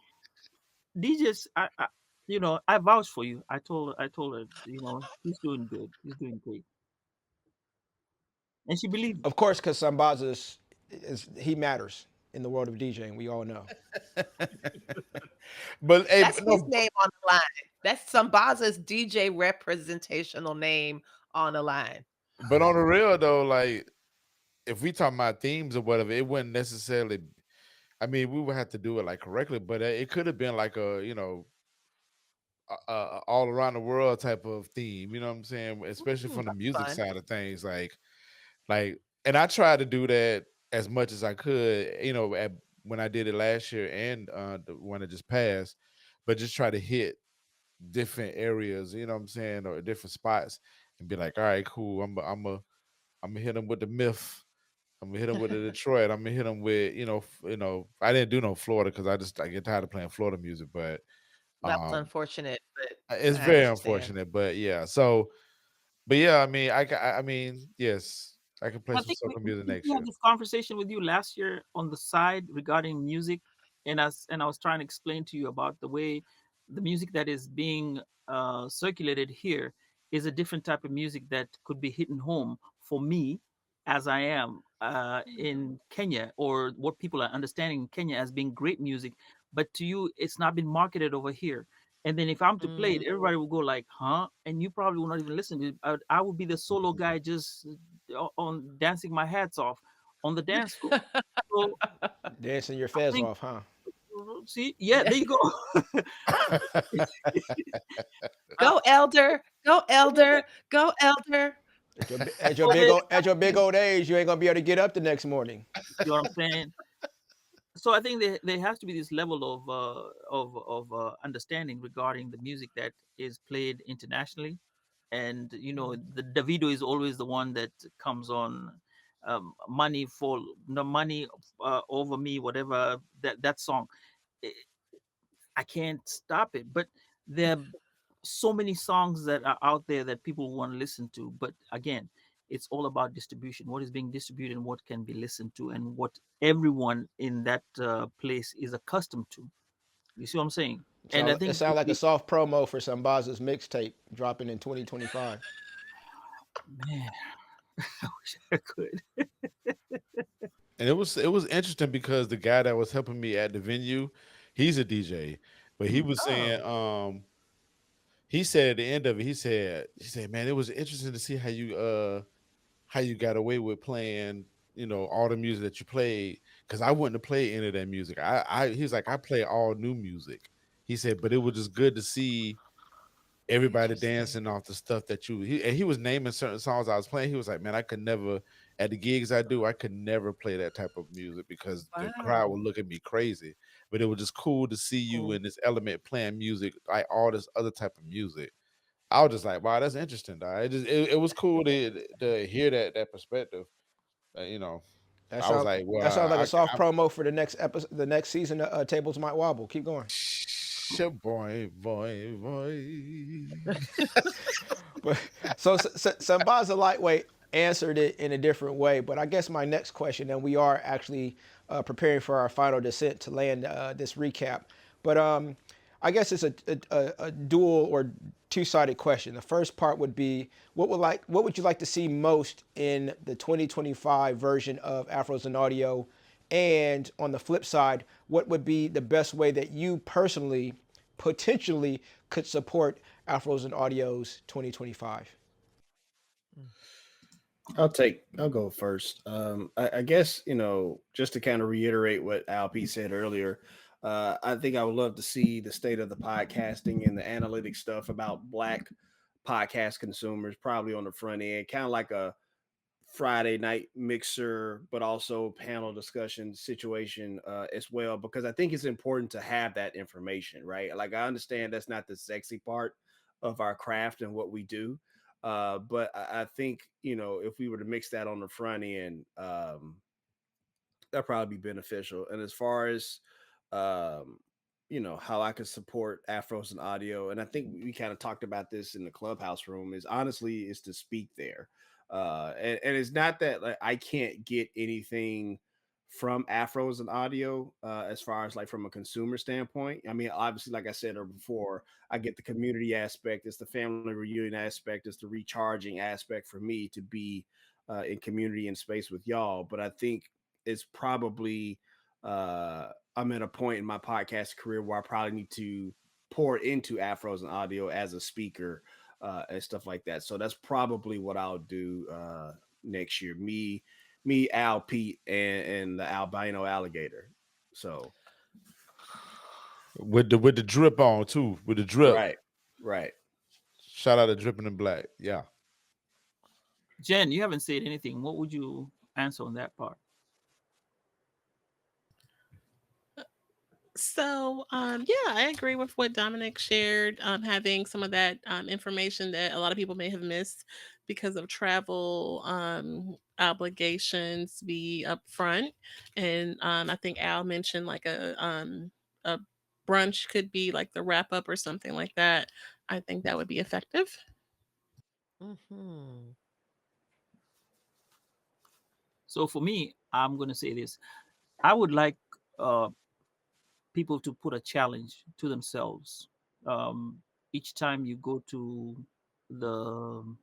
[SPEAKER 6] DJs, I vouch for you. I told her, he's doing good. He's doing great, and she believed me.
[SPEAKER 3] Of course, because Sambaza is he matters in the world of DJing. We all know.
[SPEAKER 2] but hey,
[SPEAKER 4] That's
[SPEAKER 2] but
[SPEAKER 4] his
[SPEAKER 2] no,
[SPEAKER 4] name on the line. That's Sambaza's DJ representational name on the line.
[SPEAKER 2] but on the real though, like if we talk about themes or whatever, it wouldn't necessarily. I mean, we would have to do it like correctly, but it could have been like a all around the world type of theme. You know what I'm saying? Especially from the
[SPEAKER 4] That's
[SPEAKER 2] music
[SPEAKER 4] fun.
[SPEAKER 2] side of things, like, and I tried to do that as much as I could. When I did it last year and the one that just passed, but just try to hit different areas. You know what I'm saying, or different spots, and be like, all right, cool. I'm gonna hit them with the Myth. I'm gonna hit them with the Detroit. I'm gonna hit them with I didn't do no Florida because I get tired of playing Florida music, but
[SPEAKER 4] That was
[SPEAKER 2] um,
[SPEAKER 4] unfortunate, but
[SPEAKER 2] it's
[SPEAKER 4] I
[SPEAKER 2] very
[SPEAKER 4] understand.
[SPEAKER 2] unfortunate. But yeah, so but yeah, I mean, I mean, yes, I can play
[SPEAKER 6] I
[SPEAKER 2] some
[SPEAKER 6] think
[SPEAKER 2] soca
[SPEAKER 6] we
[SPEAKER 2] music
[SPEAKER 6] think
[SPEAKER 2] next
[SPEAKER 6] we had
[SPEAKER 2] year.
[SPEAKER 6] this conversation with you last year on the side regarding music, and I was trying to explain to you about the way the music that is being circulated here is a different type of music that could be hitting home for me, as I am in Kenya, or what people are understanding in Kenya as being great music, but to you, it's not been marketed over here. And then if I'm to play it,
[SPEAKER 4] Mm.
[SPEAKER 6] everybody will go like, "Huh?" And you probably will not even listen to it. I would be the solo guy just on dancing my hats off on the dance floor. So
[SPEAKER 3] Dancing your
[SPEAKER 6] I
[SPEAKER 3] fez
[SPEAKER 6] think,
[SPEAKER 3] off, huh?
[SPEAKER 6] see, yeah, there you go. uh,
[SPEAKER 4] Go Elder, go Elder, go Elder.
[SPEAKER 6] so they,
[SPEAKER 3] At your big old age, you ain't gonna be able to get up the next morning.
[SPEAKER 6] you know what I'm saying? So I think there has to be this level of understanding regarding the music that is played internationally, and the Davido is always the one that comes on. Money for no money over me, whatever that song. I I can't stop it, but there are so many songs that are out there that people want to listen to. But again, it's all about distribution. What is being distributed and what can be listened to, and what everyone in that place is accustomed to. You see what I'm saying? And I
[SPEAKER 3] It
[SPEAKER 6] think
[SPEAKER 3] sounds like a soft promo for Sambaza's mixtape dropping in 2025.
[SPEAKER 6] man, I wish I could.
[SPEAKER 2] And it was interesting because the guy that was helping me at the venue, he's a DJ, but he
[SPEAKER 6] Mm.
[SPEAKER 2] was
[SPEAKER 4] Oh.
[SPEAKER 2] saying, he said at the end of it, he said, man, it was interesting to see how you got away with playing, all the music that you played, because I wouldn't have played any of that music. He's like, I play all new music. He said, but it was just good to see everybody
[SPEAKER 4] Interesting.
[SPEAKER 2] dancing off the stuff that he was naming certain songs I was playing. He was like, man, I could never at the gigs I do, I could never play that type of music because the crowd
[SPEAKER 4] Wow.
[SPEAKER 2] would look at me crazy. But it was just cool to see you in this element playing music, like all this other type of music. I was just like, wow, that's interesting, dog. It was cool to hear that perspective. You know,
[SPEAKER 3] That
[SPEAKER 2] I was
[SPEAKER 3] sounds
[SPEAKER 2] like, well,
[SPEAKER 3] that sounds like a soft
[SPEAKER 2] I'm
[SPEAKER 3] promo for the next episode, the next season of Tables Might Wobble. Keep going.
[SPEAKER 2] shit, boy.
[SPEAKER 3] But so Sambaza Lightweight answered it in a different way. But I guess my next question, and we are actually preparing for our final descent to land this recap. But I guess it's a dual or two-sided question. The first part would be, what would you like to see most in the 2025 version of Afros and Audio? And on the flip side, what would be the best way that you personally potentially could support Afros and Audio's 2025?
[SPEAKER 5] I'll go first. I guess, just to kind of reiterate what Alp said earlier, I think I would love to see the state of the podcasting and the analytic stuff about Black podcast consumers probably on the front end, kind of like a Friday night mixer, but also panel discussion situation as well, because I think it's important to have that information, right? Like, I understand that's not the sexy part of our craft and what we do. But I think, if we were to mix that on the front end, that'd probably be beneficial. And as far as, um, how I could support Afros and Audio, and I think we kind of talked about this in the clubhouse room, is honestly is to speak there. And it's not that like I can't get anything from Afros and Audio as far as like from a consumer standpoint. I mean, obviously, like I said before, I get the community aspect, it's the family reunion aspect, it's the recharging aspect for me to be in community and space with y'all. But I think it's probably I'm at a point in my podcast career where I probably need to pour into Afros and Audio as a speaker and stuff like that. So that's probably what I'll do next year. Me, Al, Pete, and the albino alligator. So
[SPEAKER 2] With the drip on too, with the drip.
[SPEAKER 5] right, right.
[SPEAKER 2] Shout out to Dripping in Black. Yeah.
[SPEAKER 6] Jen, you haven't said anything. What would you answer on that part?
[SPEAKER 7] So, yeah, I agree with what Dominic shared. Having some of that information that a lot of people may have missed because of travel obligations be upfront, and I think Al mentioned like a brunch could be like the wrap up or something like that. I think that would be effective.
[SPEAKER 4] Hmm.
[SPEAKER 6] So for me, I'm going to say this. I would like uh, people to put a challenge to themselves. Um, each time you go to the,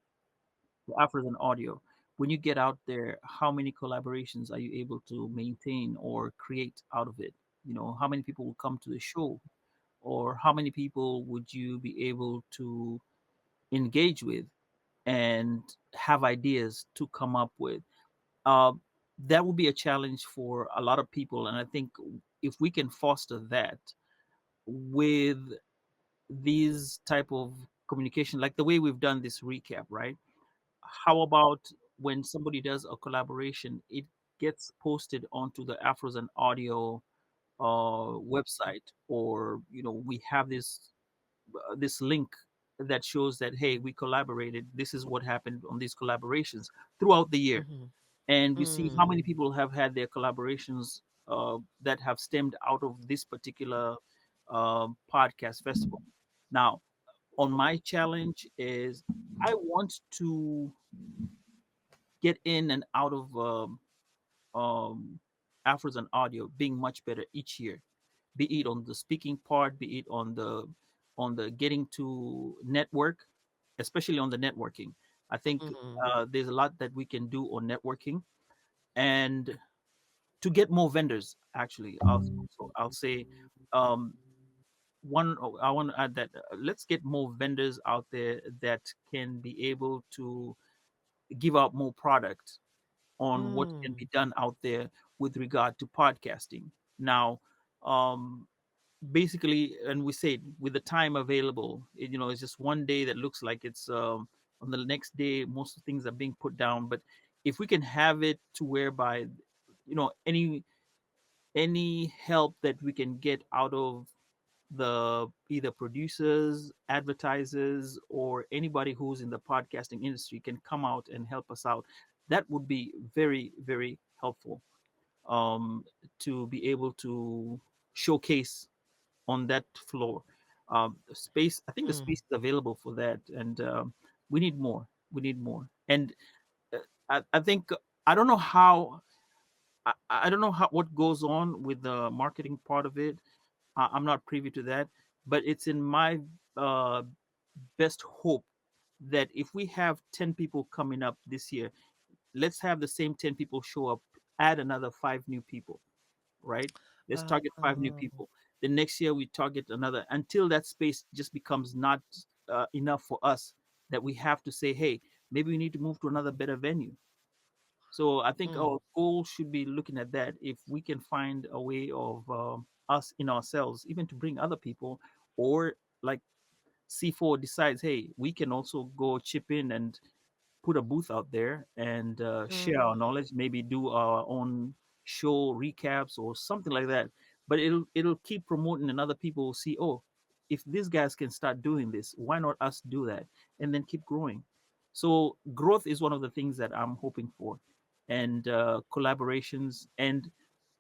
[SPEAKER 6] the Afros and Audio, when you get out there, how many collaborations are you able to maintain or create out of it? You know, how many people will come to the show, or how many people would you be able to engage with and have ideas to come up with? uh, that would be a challenge for a lot of people, and I think if we can foster that with these type of communication, like the way we've done this recap, right? How about when somebody does a collaboration, it gets posted onto the Afros and Audio website, or we have this link that shows that, hey, we collaborated, this is what happened on these collaborations throughout the year,
[SPEAKER 4] Hmm.
[SPEAKER 6] and we see how many
[SPEAKER 4] Mm.
[SPEAKER 6] people have had their collaborations that have stemmed out of this particular podcast festival. Now, on my challenge is I want to get in and out of Afros and Audio being much better each year, be it on the speaking part, be it on the getting to network, especially on the networking. I think
[SPEAKER 4] Mm.
[SPEAKER 6] there's a lot that we can do on networking, and to get more vendors. Actually, I'll say um, I want to add that let's get more vendors out there that can be able to give out more product on what can
[SPEAKER 4] Mm.
[SPEAKER 6] be done out there with regard to podcasting. Now, um, basically, and we say with the time available, it's just one day that looks like it's on the next day most of the things are being put down. But if we can have it to whereby any help that we can get out of the either producers, advertisers, or anybody who's in the podcasting industry can come out and help us out, that would be very, very helpful, um, to be able to showcase on that floor. Space, I think the
[SPEAKER 4] Mm.
[SPEAKER 6] space is available for that, and we need more. We need more. And I think I don't know how I don't know how what goes on with the marketing part of it. I'm not privy to that, but it's in my uh, best hope that if we have 10 people coming up this year, let's have the same 10 people show up, add another five new people, right? Let's target five new
[SPEAKER 4] Oh.
[SPEAKER 6] people. The next year we target another until that space just becomes not enough for us, that we have to say, hey, maybe we need to move to another better venue. So I think
[SPEAKER 4] Mm.
[SPEAKER 6] our goal should be looking at that. If we can find a way of us in ourselves, even to bring other people, or like C4 decides, hey, we can also go chip in and put a booth out there and share our
[SPEAKER 4] Mm.
[SPEAKER 6] knowledge, maybe do our own show recaps or something like that. But it'll keep promoting, and other people will see, oh, if these guys can start doing this, why not us do that, and then keep growing. So growth is one of the things that I'm hoping for, and collaborations, and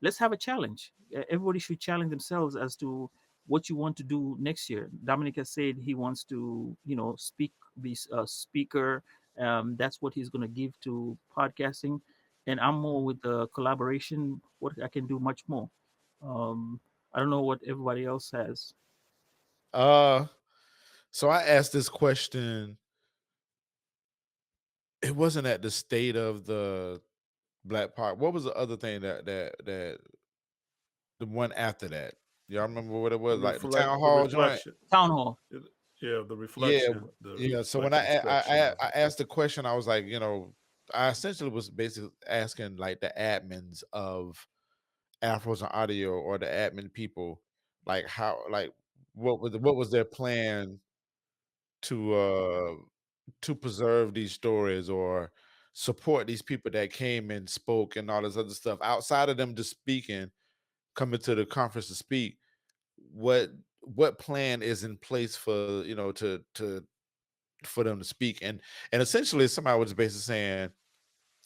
[SPEAKER 6] let's have a challenge. Everybody should challenge themselves as to what you want to do next year. Dominic has said he wants to, be a speaker. That's what he's going to give to podcasting, and I'm more with the collaboration, what I can do much more. um, I don't know what everybody else has.
[SPEAKER 2] Uh, so I asked this question. It wasn't at the state of the Black Park. What was the other thing that the one after that? Y'all remember what it was? Like the town
[SPEAKER 8] The
[SPEAKER 2] hall joint?
[SPEAKER 8] reflection.
[SPEAKER 6] Town hall.
[SPEAKER 8] It- yeah,
[SPEAKER 2] Yeah,
[SPEAKER 8] the
[SPEAKER 2] yeah. So when
[SPEAKER 8] reflection inspection of
[SPEAKER 2] I asked the question, I was like, I essentially was basically asking like the admins of Afros and Audio, or the admin people, like how, like what was their plan to uh to preserve these stories, or support these people that came and spoke and all this other stuff outside of them just speaking, coming to the conference to speak. what what plan is in place for to for them to speak, and essentially somebody was basically saying,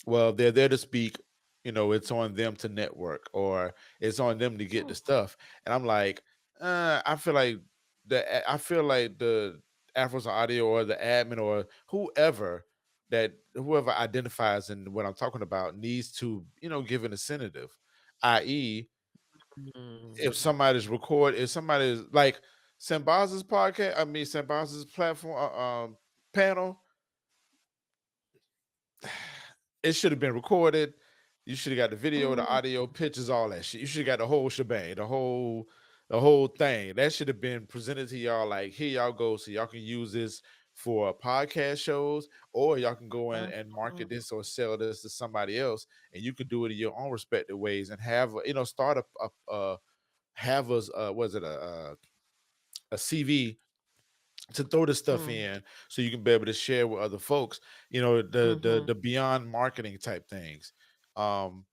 [SPEAKER 2] well, they're there to speak, it's on them to network, or it's on them to get the stuff. And I'm like, I feel like the Afros Audio or the admin or whoever identifies in what I'm talking about needs to, give an incentive, i.e., if somebody's like Sambaza's podcast, I mean Sambaza's platform, panel, it should have been recorded. You should have got the video, the audio, pictures, all that shit. You should have got the whole shebang, the whole thing. That should have been presented to y'all like, here y'all go, so y'all can use this for podcast shows, or y'all can go in and market this or sell this to somebody else, and you can do it in your own respective ways and have start have us was it a CV to throw this stuff in, so you can be able to share with other folks, the beyond marketing type things. um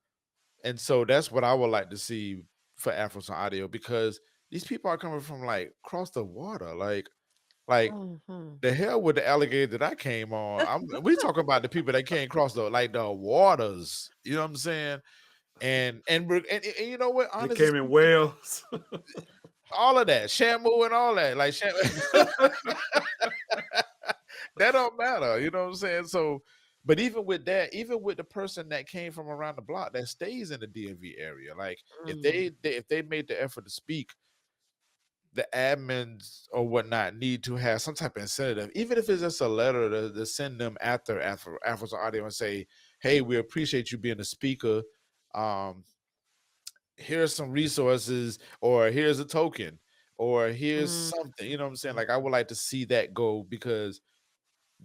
[SPEAKER 2] and so that's what I would like to see for Afros Audio, because these people are coming from like across the water, like the hell with the alligator that I came on. We talking about the people that came across the waters, you know what I'm saying? And you know what,
[SPEAKER 8] They
[SPEAKER 2] honestly
[SPEAKER 8] came in
[SPEAKER 2] speaking,
[SPEAKER 8] Wales.
[SPEAKER 2] all of that, Shamu and all that, like that don't matter, you know what I'm saying? So, but even with that, even with the person that came from around the block that stays in the DMV area, like if they made the effort to speak, the admins or whatnot need to have some type of incentive, even if it's just a letter to send them after Afro's Audio and say, hey, we appreciate you being a speaker. Um, Here's some resources, or here's a token, or here's something, you know what I'm saying? Like, I would like to see that go, because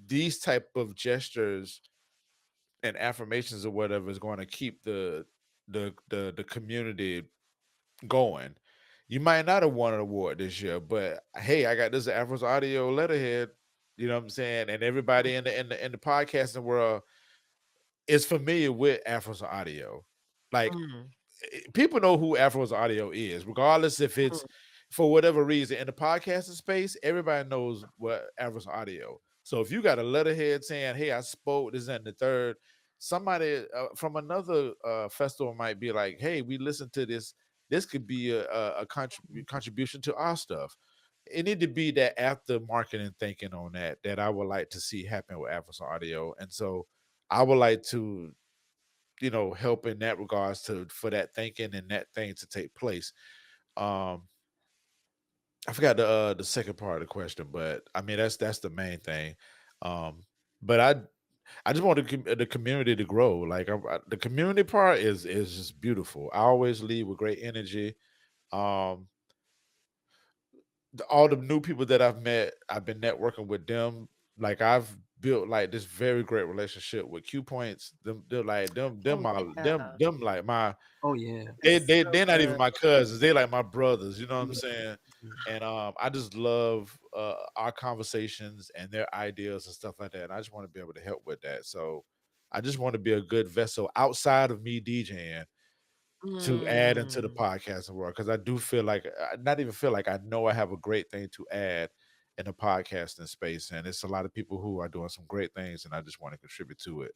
[SPEAKER 2] these type of gestures and affirmations or whatever is going to keep the community going. You might not have won an award this year, but hey, I got this Afros Audio letterhead, you know what I'm saying? And everybody in the podcasting world is familiar with Afros Audio. Like, people know who Afros Audio is, regardless if it's for whatever reason. In the podcasting space, everybody knows what Afros Audio. So if you got a letterhead saying, hey, I spoke this and the third, somebody from another festival might be like, hey, we listened to this. This could be a contribution to our stuff. It need to be that after marketing thinking on that I would like to see happen with Afros Audio. And so I would like to, help in that regards to for that thinking and that thing to take place. Um, I forgot the second part of the question, but I mean that's the main thing. But I just want the community to grow. Like, the community part is just beautiful. I always leave with great energy. Um, all the new people that I've met, I've been networking with them. Like, I've built like this very great relationship with Q Points. They're like them like my
[SPEAKER 6] Oh yeah.
[SPEAKER 2] they're not even my cousins. They like my brothers. You know what I'm saying? And I just love our conversations and their ideas and stuff like that. And I just want to be able to help with that. So I just want to be a good vessel outside of me DJing to add into the podcasting world, because I do feel like not even feel like I know I have a great thing to add in the podcasting space, and it's a lot of people who are doing some great things, and I just want to contribute to it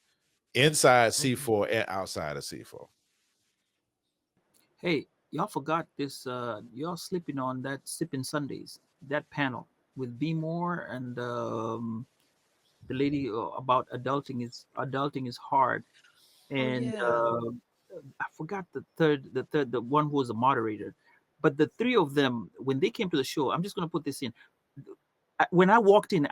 [SPEAKER 2] inside C4 and outside of C4.
[SPEAKER 6] Hey, y'all forgot this. Y'all slipping on that Sipping Sundays, that panel with B More and the lady about adulting is hard, and I forgot the one who was a moderator, but the three of them when they came to the show, I'm just gonna put this in. When I walked in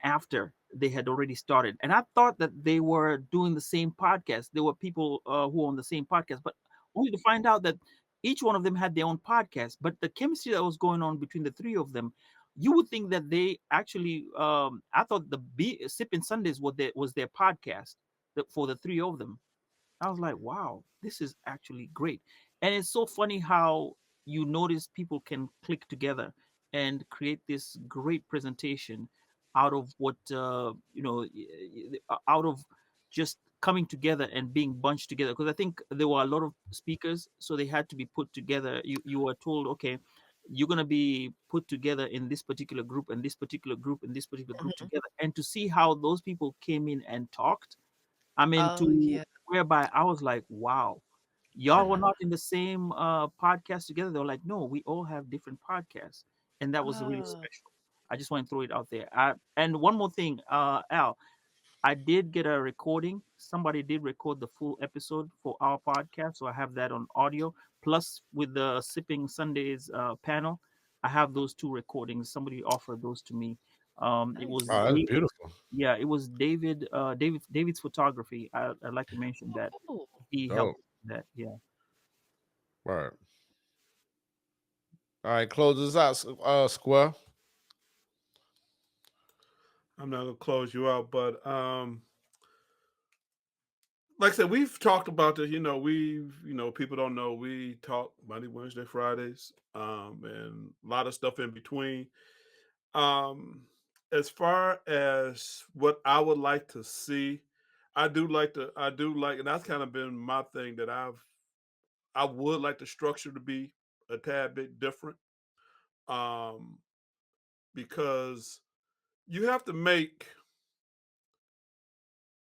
[SPEAKER 6] after they had already started, and I thought that they were doing the same podcast. There were people who were on the same podcast, but only to find out that each one of them had their own podcast. But the chemistry that was going on between the three of them, you would think that they actually. I thought the Sipping Sundays was their podcast for the three of them. I was like, wow, this is actually great. And it's so funny how you notice people can click together and create this great presentation out of what, out of just coming together and being bunched together. Because I think there were a lot of speakers, so they had to be put together. You were told, okay, you're going to be put together in this particular group and this particular group and this particular group
[SPEAKER 4] Mhm.
[SPEAKER 6] together, and to see how those people came in and talked, I mean,
[SPEAKER 4] Oh,
[SPEAKER 6] to
[SPEAKER 4] yeah.
[SPEAKER 6] whereby I was like, wow, y'all were
[SPEAKER 2] Mhm.
[SPEAKER 6] not in the same podcast together. They were like, no, we all have different podcasts, and that was really
[SPEAKER 4] Oh,
[SPEAKER 6] special. I just want to throw it out there. And one more thing, Al, I did get a recording. Somebody did record the full episode for our podcast, so I have that on audio. Plus, with the Sipping Sundays panel, I have those two recordings. Somebody offered those to me. It
[SPEAKER 4] nice.
[SPEAKER 6] was
[SPEAKER 2] Oh, that's
[SPEAKER 6] David.
[SPEAKER 2] beautiful.
[SPEAKER 6] Yeah, it was David. David's photography. I'd like to mention that
[SPEAKER 4] Oh,
[SPEAKER 6] he helped
[SPEAKER 2] Dope.
[SPEAKER 6] that. Yeah.
[SPEAKER 2] Right. All right, close this out, Square.
[SPEAKER 8] I'm not gonna close you out, but like I said, we've talked about this. People don't know we talk Monday, Wednesday, Fridays, and a lot of stuff in between. Um, as far as what I would like to see, I do like, and that's kind of been my thing that I would like the structure to be a tad bit different, um, because you have to make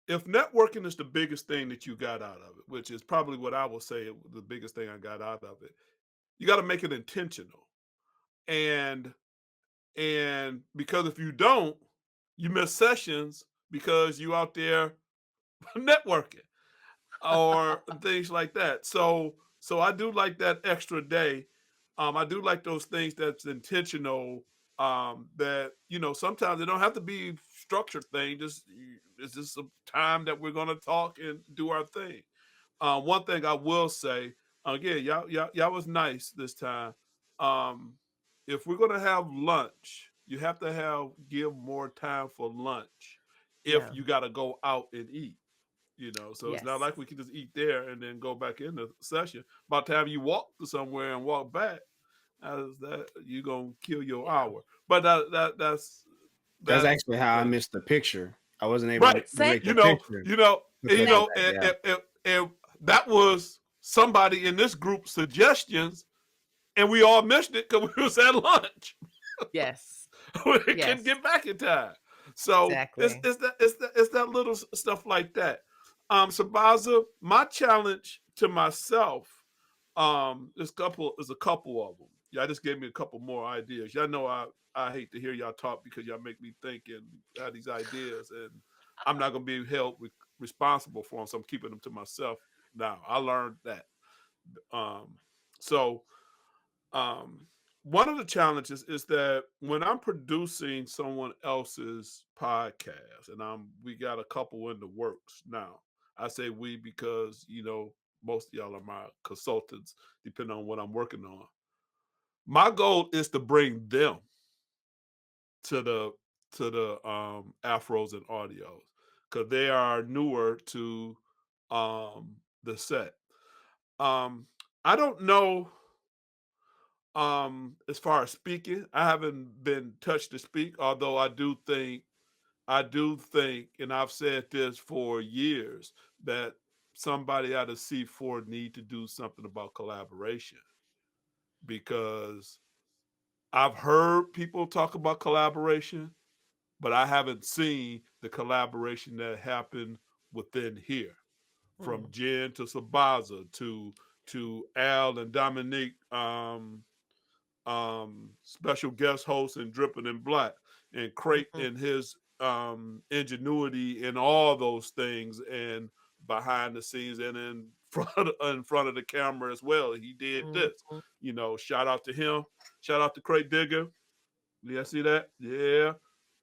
[SPEAKER 8] if networking is the biggest thing that you got out of it, which is probably what I will say the biggest thing I got out of it, you got to make it intentional. And because if you don't, you miss sessions because you out there networking or things like that. So I do like that extra day. I do like those things that's intentional. That sometimes it don't have to be structured thing. Just it's just a time that we're gonna talk and do our thing. One thing I will say again, y'all was nice this time. Um, if we're gonna have lunch, you have to give more time for lunch if
[SPEAKER 6] Yeah.
[SPEAKER 8] you got to go out and eat. So it's not
[SPEAKER 4] yes.
[SPEAKER 8] like we can just eat there and then go back in the session. By the time you walk to somewhere and walk back, as that you're gonna kill your
[SPEAKER 4] Yeah.
[SPEAKER 8] hour. But
[SPEAKER 5] That's
[SPEAKER 8] that's
[SPEAKER 5] actually how I missed the picture. I wasn't able
[SPEAKER 8] right.
[SPEAKER 5] to
[SPEAKER 4] Same.
[SPEAKER 5] make the picture because of
[SPEAKER 4] Same.
[SPEAKER 5] that. Yeah.
[SPEAKER 8] And that was somebody in this group suggestions, and we all missed it because we was at lunch.
[SPEAKER 4] Yes.
[SPEAKER 8] We
[SPEAKER 4] Yes.
[SPEAKER 8] couldn't get back in time. So
[SPEAKER 4] Exactly.
[SPEAKER 8] it's that little stuff like that. Sambaza, my challenge to myself, is a couple of them. Y'all just gave me a couple more ideas. Y'all know I hate to hear y'all talk because y'all make me think and have these ideas, and I'm not gonna be held responsible for them, so I'm keeping them to myself now. I learned that. Um, so um, one of the challenges is that when I'm producing someone else's podcast, and we got a couple in the works now. I say we because most of y'all are my consultants, depending on what I'm working on. My goal is to bring them to the Afros and Audios because they are newer to the set. Um, I don't know. As far as speaking, I haven't been touched to speak, although I do think, and I've said this for years, that somebody out of C4 need to do something about collaboration because I've heard people talk about collaboration, but I haven't seen the collaboration that happened within here, from
[SPEAKER 4] Mm.
[SPEAKER 8] Jen to Sabaza to Al and Dominique, special guest host and Dripping in Black, and Crate
[SPEAKER 4] Mhm.
[SPEAKER 8] and his ingenuity in all those things, and behind the scenes and in front of the camera as well. He did this.
[SPEAKER 4] Mhm.
[SPEAKER 8] Shout out to him. Shout out to Crate Digger. Yeah, see that? Yeah.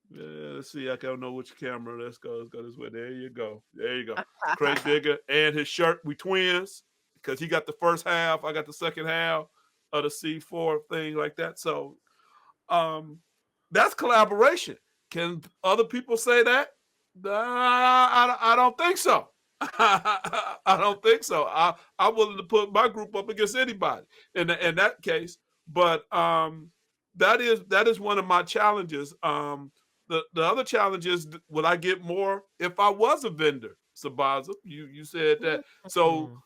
[SPEAKER 8] Yeah, let's see. I don't know which camera. Let's go. Let's go this way. There you go. There you go. Craig Digger and his shirt. We twins because he got the first half. I got the second half of the C4 thing like that. So um, that's collaboration. Can other people say that? I don't think so. I don't think so. I'm willing to put my group up against anybody in that case. But that is one of my challenges. The other challenge is, will I get more if I was a vendor? Sabaza, you said that. So
[SPEAKER 4] Mhm.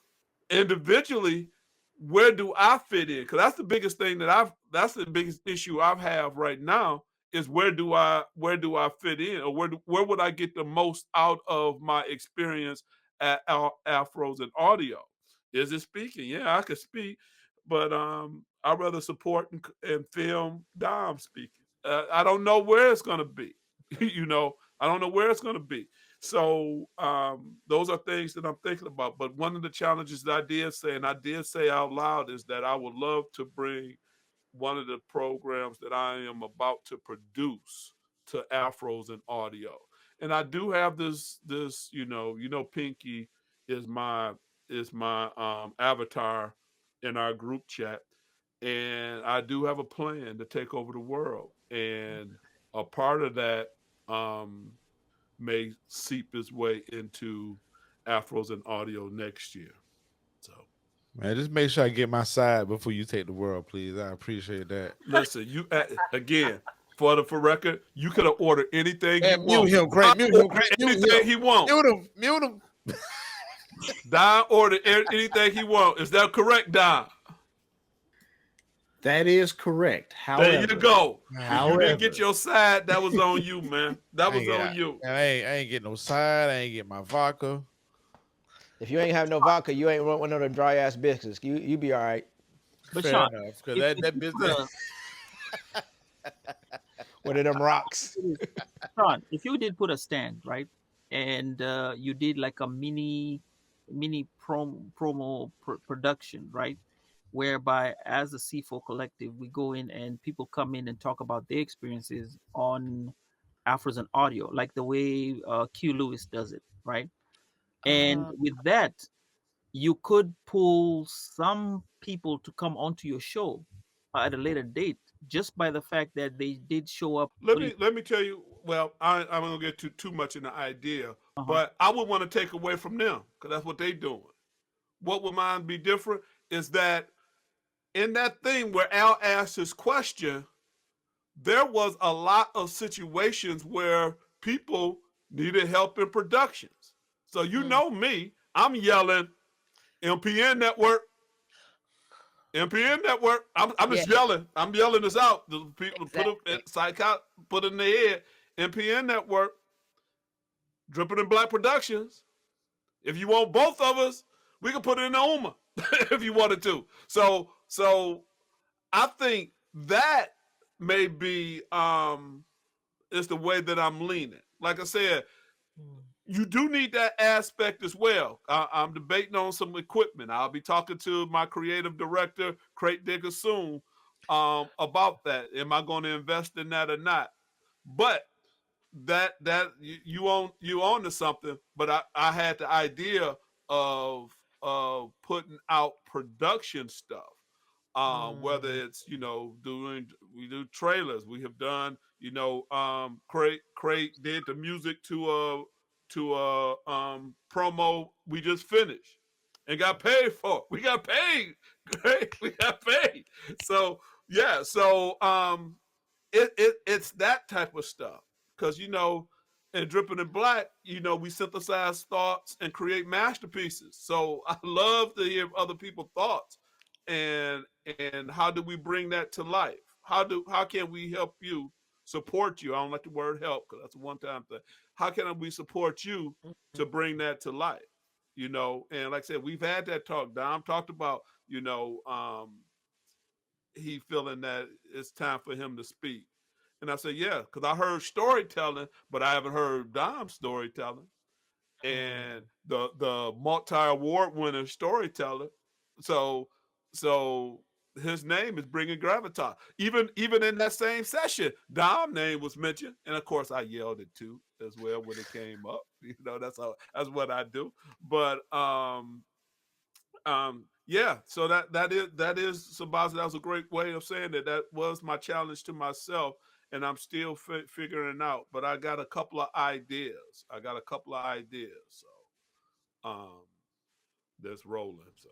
[SPEAKER 8] individually, where do I fit in? Because that's the biggest thing that I've that's the biggest issue I have right now is where do I fit in, or where would I get the most out of my experience at Afros and Audio? Is it speaking? Yeah, I could speak, but I'd rather support and film Dom speaking. I don't know where it's gonna be. I don't know where it's gonna be. So those are things that I'm thinking about. But one of the challenges that I did say, and I did say out loud, is that I would love to bring one of the programs that I am about to produce to Afros and Audio. And I do have this, Pinky is my avatar in our group chat. And I do have a plan to take over the world. And a part of that may seep its way into Afros and Audio next year. So,
[SPEAKER 2] man, just make sure I get my side before you take the world, please. I appreciate that.
[SPEAKER 8] listen, you again for record, you could have ordered anything
[SPEAKER 2] Man,
[SPEAKER 8] you
[SPEAKER 2] mute
[SPEAKER 8] want.
[SPEAKER 2] him, Craig. Mute him, Craig.
[SPEAKER 8] Anything he wants.
[SPEAKER 2] Mute him.
[SPEAKER 8] Don ordered anything he wants. Is that correct, Don?
[SPEAKER 5] That is correct. However,
[SPEAKER 8] there you go.
[SPEAKER 5] However,
[SPEAKER 8] you didn't get your side. That was on you, man. That was on you.
[SPEAKER 2] I ain't getting no side. I ain't getting my vodka.
[SPEAKER 3] If you ain't have no vodka, you ain't want one of them dry ass biscuits. You be all right.
[SPEAKER 6] But
[SPEAKER 2] Fair
[SPEAKER 6] Shawn,
[SPEAKER 2] enough, because that business.
[SPEAKER 3] One of them rocks.
[SPEAKER 6] Shawn, if you did put a stand, right, and you did like a mini promo production, right, whereby as a C4 collective, we go in and people come in and talk about their experiences on Afros and Audio, like the way Q Lewis does it, right? And with that, you could pull some people to come onto your show at a later date just by the fact that they did show up.
[SPEAKER 8] Let me tell you. Well, I'm gonna get too much in the idea, but I would want to take away from them because that's what they doing. What would mine be different is that in that thing where Al asked his question, there was a lot of situations where people needed help in productions. So you know me, I'm yelling, MPN Network. MPN Network. I'm just yelling. I'm yelling this out. The people put it in their head. MPN Network. Dripping in Black Productions. If you want both of us, we can put it in the UMA if you wanted to. So I think that may be is the way that I'm leaning. Like I said, you do need that aspect as well. I'm debating on some equipment. I'll be talking to my creative director, Craig Digger, soon about that. Am I going to invest in that or not? But that you on to something. But I had the idea of putting out production stuff. Whether it's we do trailers. We have done Craig did the music to promo we just finished and got paid for. We got paid. Great, we got paid. So yeah, so it's that type of stuff because in Dripping in Black, we synthesize thoughts and create masterpieces. So I love to hear other people's thoughts and how do we bring that to life? How can we help you, support you? I don't like the word help because that's a one-time thing. How can we support you to bring that to life? And like I said, we've had that talk. Dom talked about, he feeling that it's time for him to speak. And I said, yeah, because I heard storytelling, but I haven't heard Dom's storytelling. And the multi-award winning storyteller. So his name is bringing gravitas. Even in that same session, Dom's name was mentioned, and of course I yelled it too as well when it came up. That's what I do. But yeah. So that is Sambaza. That was a great way of saying that. That was my challenge to myself, and I'm still figuring it out. But I got a couple of ideas. So that's rolling. So.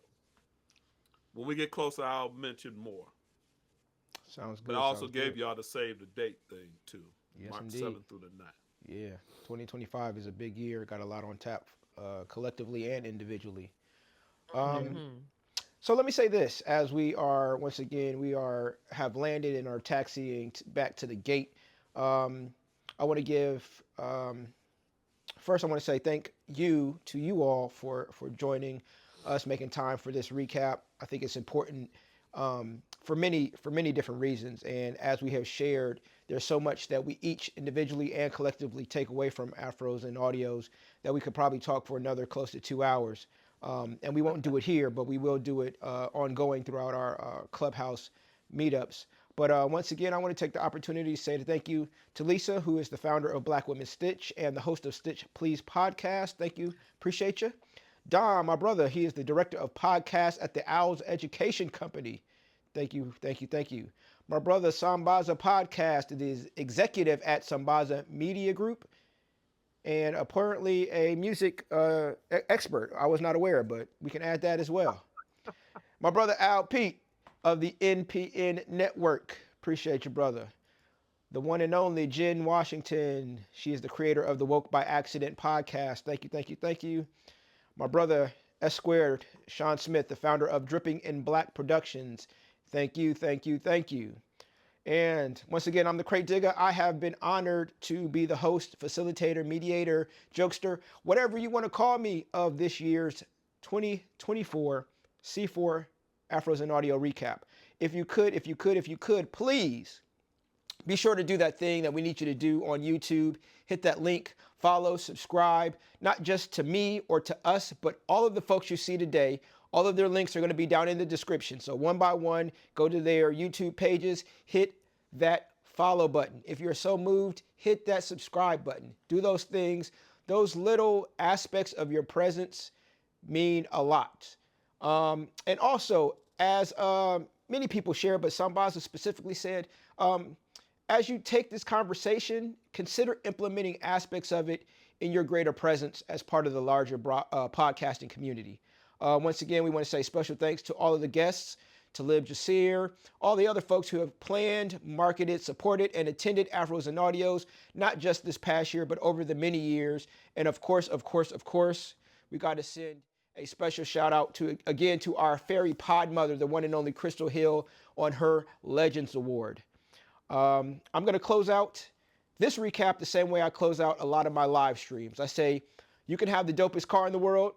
[SPEAKER 8] When we get closer, I'll mention more.
[SPEAKER 3] Sounds good.
[SPEAKER 8] But I also gave y'all the save the date thing too.
[SPEAKER 3] Yes,
[SPEAKER 8] March
[SPEAKER 3] indeed.
[SPEAKER 8] 7th through the 9th.
[SPEAKER 3] Yeah, 2025 is a big year. Got a lot on tap, collectively and individually. So let me say this: as we are once again, have landed and are taxiing back to the gate. I want to give first. I want to say thank you to you all for joining us, making time for this recap. I think it's important for many different reasons. And as we have shared, there's so much that we each individually and collectively take away from Afros and Audios that we could probably talk for another close to 2 hours. And we won't do it here, but we will do it ongoing throughout our clubhouse meetups. But once again, I want to take the opportunity to say thank you to Lisa, who is the founder of Black Women Stitch and the host of Stitch Please podcast. Thank you. Appreciate you. Dom, my brother, he is the director of podcasts at the Owls Education Company. Thank you, thank you, thank you. My brother, Sambaza Podcast, is executive at Sambaza Media Group and apparently a music expert. I was not aware, but we can add that as well. My brother, Al Pete of the NPN Network. Appreciate you, brother. The one and only Jen Washington. She is the creator of the Woke by Accident podcast. Thank you, thank you, thank you. My brother, S Squared, Shawn Smith, the founder of Dripping in Black Productions. Thank you, thank you, thank you. And once again, I'm the Crate Digger. I have been honored to be the host, facilitator, mediator, jokester, whatever you want to call me, of this year's 2024 C4 Afros and Audio recap. If you could, please be sure to do that thing that we need you to do on YouTube. Hit that link, follow, subscribe, not just to me or to us, but all of the folks you see today. All of their links are going to be down in the description. So one by one, go to their YouTube pages, hit that follow button. If you're so moved, hit that subscribe button. Do those things. Those little aspects of your presence mean a lot. And also, as many people share, but Sambaza specifically said, as you take this conversation, consider implementing aspects of it in your greater presence as part of the larger podcasting community. Once again, we want to say special thanks to all of the guests, to Lib Jasir, all the other folks who have planned, marketed, supported, and attended Afros and Audios, not just this past year, but over the many years. And of course, we got to send a special shout out to our fairy pod mother, the one and only Crystal Hill, on her Legends Award. I'm going to close out this recap the same way I close out a lot of my live streams. I say, you can have the dopest car in the world.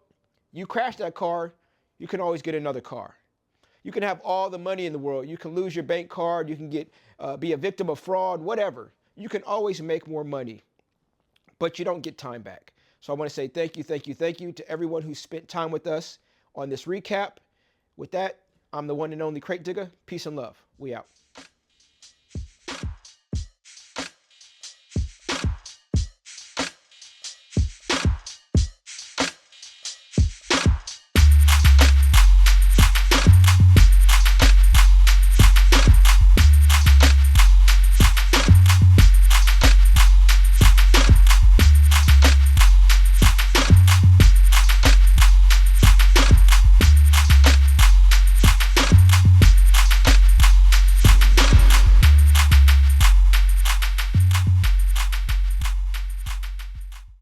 [SPEAKER 3] You crash that car, you can always get another car. You can have all the money in the world. You can lose your bank card. You can be a victim of fraud, whatever. You can always make more money, but you don't get time back. So I want to say thank you to everyone who spent time with us on this recap. With that, I'm the one and only Crate Digger. Peace and love. We out.